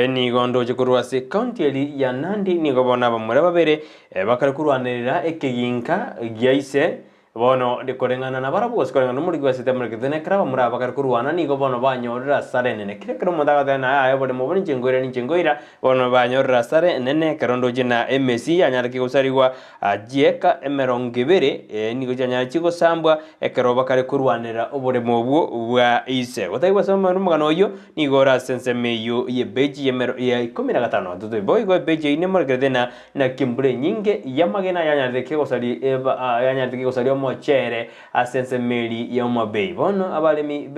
ni gondo jikurwa se county eli ya Nandi ni gobona bamure babere bakare kurwanirira ekeginka gyaise bono ndikorengana na barabu gosikorengana muri gwasite muri kithene kraba muri abakar kurwana nigo bono banyorera sare nene kire kero mundaga thena ayo bode muboni chingoira ni chingoira bono banyorera sare nene karondo jina MSC anyariki gusarigwa ajieka emerongibere nigo janya chigo sambwa ekero bakare kurwanira obode mobwo bwa ise gotaiwa sama numugano yo nigo ra sense meyo ye beji yemero ya 15 tuto boy go beji ine muri kithena na kimbure nyinge yamagena yanyariki gusari yanyariki gusari mochere asense meri ya mabei bono abalemi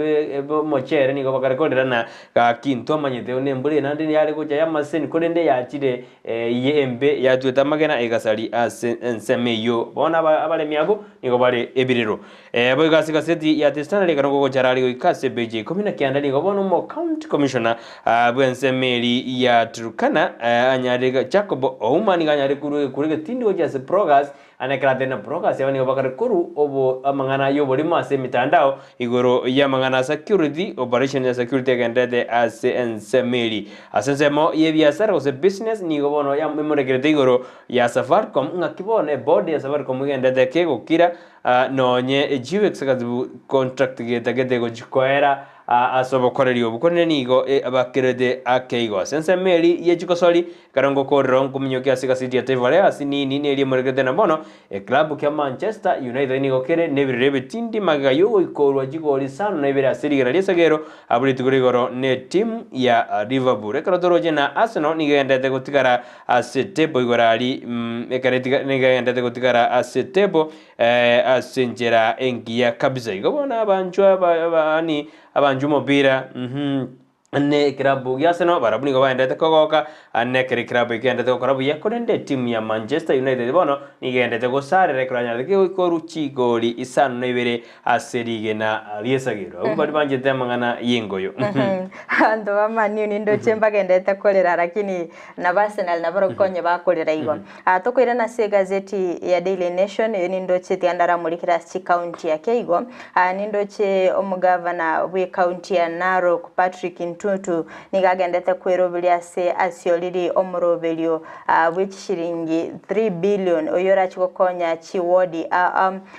mochere nigo bakarekorera na kinto manyete one mbure nandi yari kuja ya maseni kodende yakire yembe yatweta magena egasari asense meyo bono abalemi abo nigo bari ebiriro boy gasika seti ya testana lekano go charali ikase beje komina kyanda nigo bono mo county commissioner bwense meri ya Turkana anyarega Jacob Ouma ni ganyari kurege tindi ojase progress anekratena progress yabani bakare kuru obo amangana yo boli mase mitandao igoro ya mangana security operation ya security agenda asense meri asense mo ye biashara ose business ni gobono ya memoregrete igoro ya Safaricom ngakibone board ya Safaricom agenda de kego kira nonye jiwe ksakazu contract gete go jikoera asobokoreri obukonene nigo abakirede akeigo sense meri yechikosoli karongo korron kuminyoki asika city atevale asini nini eli moregede na bono club kya Manchester United nigo kere nebirebe tindi magayo ikorwa jigoli sano na ibere asirigira lesagero abuli tugurigoro ne team ya Liverpool ekratoroje na Arsenal nigendete gutigara asetebo igorali ekaretiga nigendete gutigara asetebo asenjera engia kabisa igobona abanjwa abani abanjumo bira ne klabu ya Arsenal barabuni go baendete kogoka ne klabu igendete ko klabu yakorende team ya Manchester United bono nigendete go sare rekranya de ko ruchi goli isano nebere aserige na liesagiro ubari banjete mangana yengoyo ando amani nindo chemba gendete kolera lakini na Arsenal na barokonye bakolera igo atokoira na se gazeti ya Daily Nation nindo cheti andara mulikira chi county ya Keigo nindo che omugavana we county ya Narok Patrick Tutu nigagendete kwerobelia se asioliri omurobelio w'ishiringi 3 billion oyora chikokonya chiwodi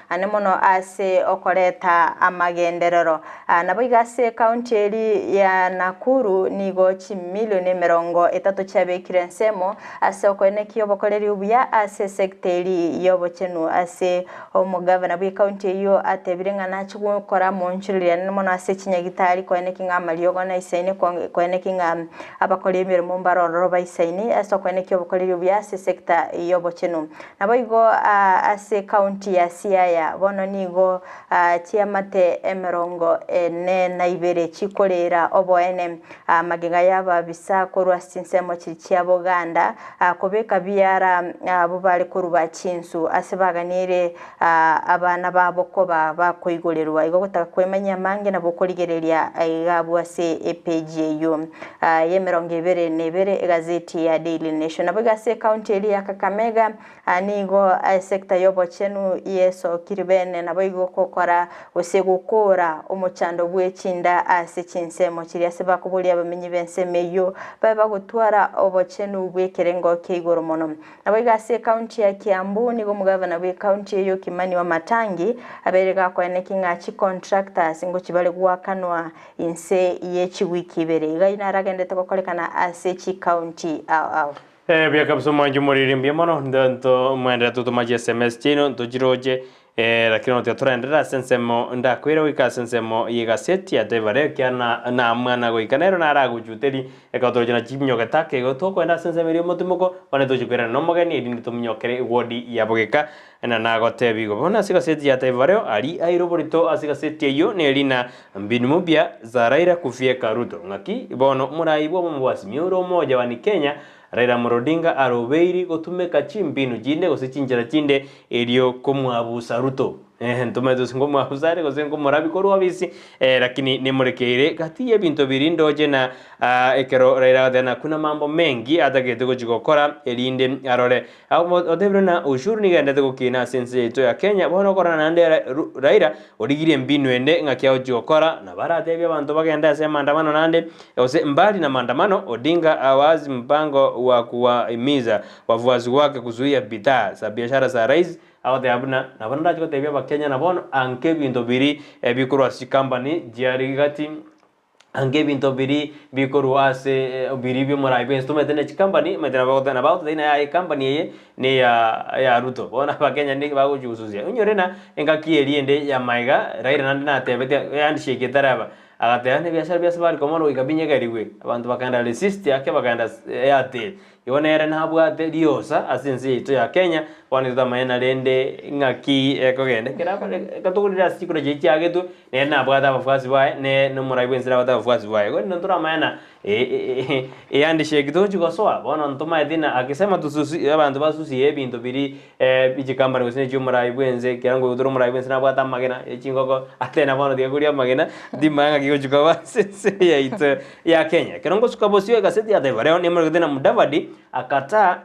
anemono ase okoreta amagenderero nabigase county eri ya Nakuru nigo chi milioni 30 chabekire nsemo ase okoneki obokoleri ubuya ase sekteri yobochenu ase omugavana bwe county yo atebirenga nachikora monchirira anemono ase chinyagitari koneki ngamaliogo na isaine kweneki nga abakole emirimo mbaroro bayisaini aso kweneki obukoleri byase sector yobochenu naboigo ase county ya Siaya bono nigo chiamate emerongo na ibere chikolera oboene maginga yaba bisa korwa sinsemo chichya Buganda kobeka byara bubale kuruba chinsu ase baganire abana babo bakoigolerwa igo gutaka kwemanya mange nabokoligereria igabwa se page yo yemerongibere nebere gazeti ya Daily Nation abagase county eri ya Kakamega nigo sector yobochenu yeso kiribene naboigo kokora osegukora omuchando bwechinda ase chinsemo kiri ase bakubuli abamenyi bensemeyo baba gutwara obochenu bwekerengo keigoro mono nabagase county ya Kiambu nigo mugavana bwe county yo Kimani wa Matangi aberega kwenekinga chi contractors ngo kibale guakanwa inse yechiwiki bere gaina ragendete kokolekana ase chi county bya kabso manju muririmbi mono ndanto mwenda tutumaje SMS chino tujiroje lakini oteaturendera sensemo ndakwira wika sensemo yigaseti ya devare kyana na mwana goikanero na ragujuteri ekatorojana chimnyo gatake gotoko enda sensemo motumuko bane tujukwira no mogeni edini tumnyokere wodi ya bogeka na nagotebi go bona sigaseti ya devare ali airoborito asigaseti yo nelina mbinu mubya za Raila kufieka Ruto ngaki bono muraibo mumwasi miuro moja wa Kenya Raila Odinga arobeiri gotumeka chimbinu jinde gosichinjira chinde elio komwabusa Ruto ntumedo singo mwabusare gosengo morabi koru abisi lakini nimurekeire gati ebintu birindo je na ekero Raila dena kuna mambo mengi atagete gukora elinde arore odebro na ushuru ni gende gukina sense yetu ya Kenya bono kora nande Raila odigire mbinu ende ngakia gukora na barate bya bantu bagenda ase maandamano nande ose mbali na maandamano Odinga awazi mpango wa kuwahimiza wafuasi wake kuzuia bidhaa za biashara za rais agote abuna nabono ndachiko tebia bakenya nabono anke binto biri bikorwa si company jiarigati ange binto biri bikoru ase biri bi morai ben stumete ne company metena about dina ya company ye ne ya Ruto bona bakenya ndi bago jusuzia unyorena enga kieriende ya maiga raira nandi na tebete yandi sheke taraba agatene biashara bari komono ikabinye gariwe abantu bakanda resist yake bakanda Airtel yonere nabwa diosa asense ito ya Kenya wani tamaena lende ngaki ekogende kiraba katugurira sikura jechi agetu ne nabwa abafuasi bae ne murai bwensira abafuasi bae ko ntura maena yandi shekito chikosoa bona ntuma edina akisema tususi abantu basusi ebintu biri bijikamba ngosine jumurai bwenze kirango uduro murai bwense nabwa tamagena echingoko atena bona dieguria magena dimanga kigochuka sense ya ito ya Kenya kirango sukabosio gaseti ya Taifa ne murugena Mudavadi akataa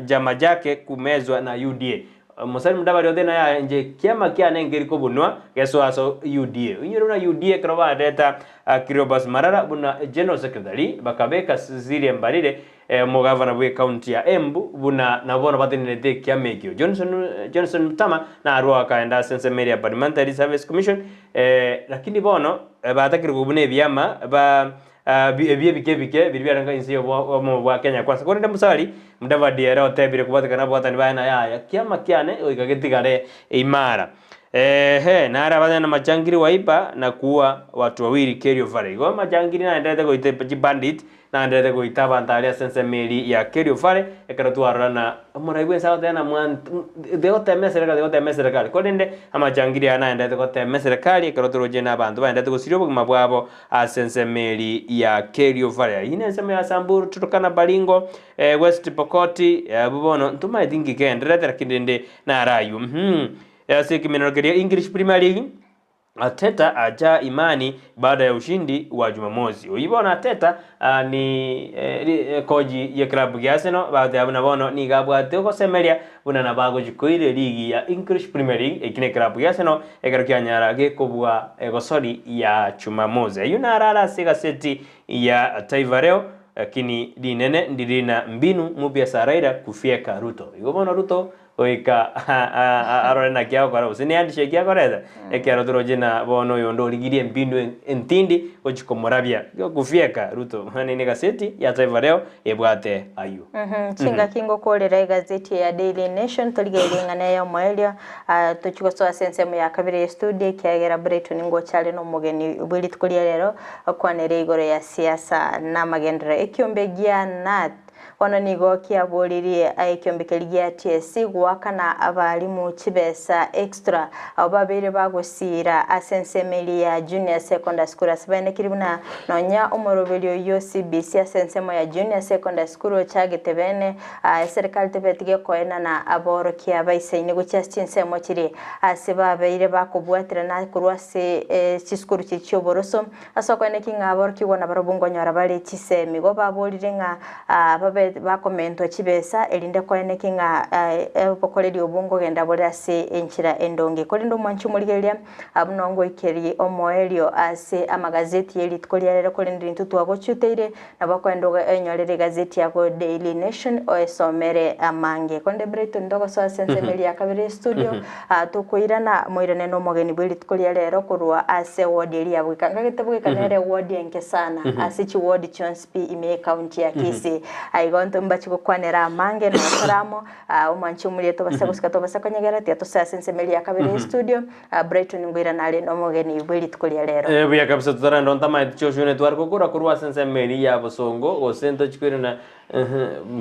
jama jake kumezwa na UDA Musari Mudavadi odena ya nje kiama kia nengeri kubunwa keso aso UDA unyuru na UDA kroba data Kirobas Marara buna General Secretary bakabeka Siri Mbarire mugavana bwe county ya Embu buna nabona batinete kiamekio Johnson Mtama na arua kaenda sense media parliamentary service commission lakini bono batakiri kubune byama ba bike biribiranga insi yo bwa Kenya kwanza konde musali Mudavadi era otebire kubatikana bwatani bana ya kiama kiane oikagetigare imara nara badana majangiri waipa na kuwa watu wawili Kerio Valley go majangiri na ndete goite bandit na ndete goita bantalia sense meri ya Kerio Valley ekaratu arana muraibwe sawa tena mwan de serikali kodende amajangiri ana ndete gote serikali ekaratu rojena bantu bandete gosirio bugima bwabo a sense meri ya Kerio Valley ine sema ya Samburu tutokana Baringo West Pokoti bubono ntuma idingi kendete rakindende na rayu Siki minorogeria English Premier League Ateta aja imani baada ya ushindi wa Jumamosi. Uyibona Ateta ni koji ya klabu ya Arsenal baada ya bono ni gabwate ko semeria buna nabago jikoire ligi ya English Premier League ekine klabu ya Arsenal egarukia nyara gekobwa egosori ya Jumamosi. Yuna rara sega seti ya Taifa leo lakini dinene ndirina mbinu mupya saraira kufieka Ruto. Yobona Ruto oika arona kiao kwa usini andishe kia koreza ekiaro turojina bono yondo ligirie mbinu entindi ochikomorabia kufieka Ruto manene gazeti ya Taifa leo ebwate ayu chinga kingo kolera gazeti ya Daily Nation tuligelinga nayo moelio tuchikosoa sensemu ya kabiri studio kiagera Brighton ngo chale no mugeni bwili tukulia lero kwanere igoro ya siasa na magendera ekyombegia nat ono nigo kiaburirie aikyombekelia TSC gwakana abalimu chibesa extra ababere bagosira asensemeli ya junior secondary school asibane kiribuna nonya omorobelio yo CBC asensemo ya junior secondary school chagitebene serikali tebetige koena na aboro kiabaise gucha chinsemo chiri asibabeire bakobwatira na kurwase chiskuru chichoboroso asokone kinga aboro kibona barobungo nyara bale chisemi go babolire nga bakomento chibesa elinde koene kinga pokoledi obungo genda bolase enchira endonge kolindo mwanchu muligelia abunongo ikeri omoelio ase amagazeti yeli tukolia lero kolindi ntutu agochuteire nabakwendo enyorere gazeti yako Daily Nation oesomere amange konde Brighton ndogo so sensemeli ya kabiri studio tukoirana moirane no mogeni bwili tukolia lero kurwa ase ward ya bwikanga gitebuke kanere ward yenke sana ase chi ward Chonspi ime county ya Kisii aigonto mbachiko kwanera amange no saramo umwanchu mulieto basaguskato basakonyegera tiato sa sensemeli ya kabiri studio Brighton ngwira nale no mogeni bwili tukolia lero buya kabisa tutarando ntama choshune twarko kura kurwa sensemeli ya bosongo osento chikwirina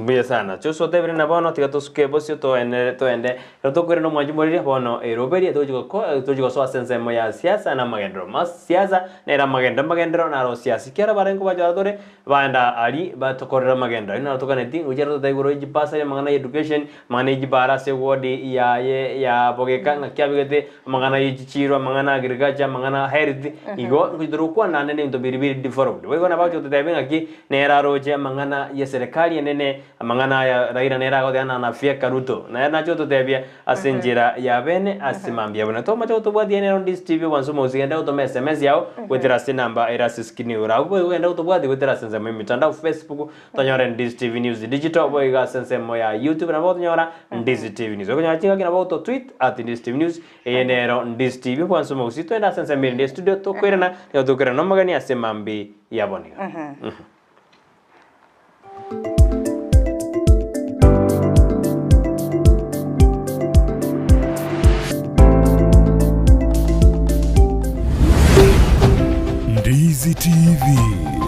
buya sana choso tebre na bono tigatosuke bosio to ende tokwira no mwajimbolire bono roberia tojiko so sensemo ya siasa na magendro mas siasa na era magendro na ro siasa kiara barengo bajaradore baenda ali batokorera magendro ina tokaneti ujero taiguro ijipasa ya mangana education mangana ijibara se wodi ya bogeka na kyabigete mangana ijichiro mangana agriculture mangana health igo ngidro kwa nane ndo biribiri developed wego na bajo tetabenga ki na era roje mangana yesere serikali nene amangana ya Raila nera gothana na fia Karuto na nacho tutebia asenjira ya bene asimambia bona to macho tubwathi ene on this TV wanso muzigenda utome SMS yao wetera sinamba era siskini ura wenda utubwathi wetera sense mu mitandao Facebook tanyora Ndizi TV News digital boy ga sense mo ya YouTube na boto nyora Ndizi TV News okonya chinga kina boto tweet @Ndizi TV News enero Ndizi TV wanso muzito enda sense mbili studio to kwerana yo to kwerana magani asemambi ya boniga Ndizi TV.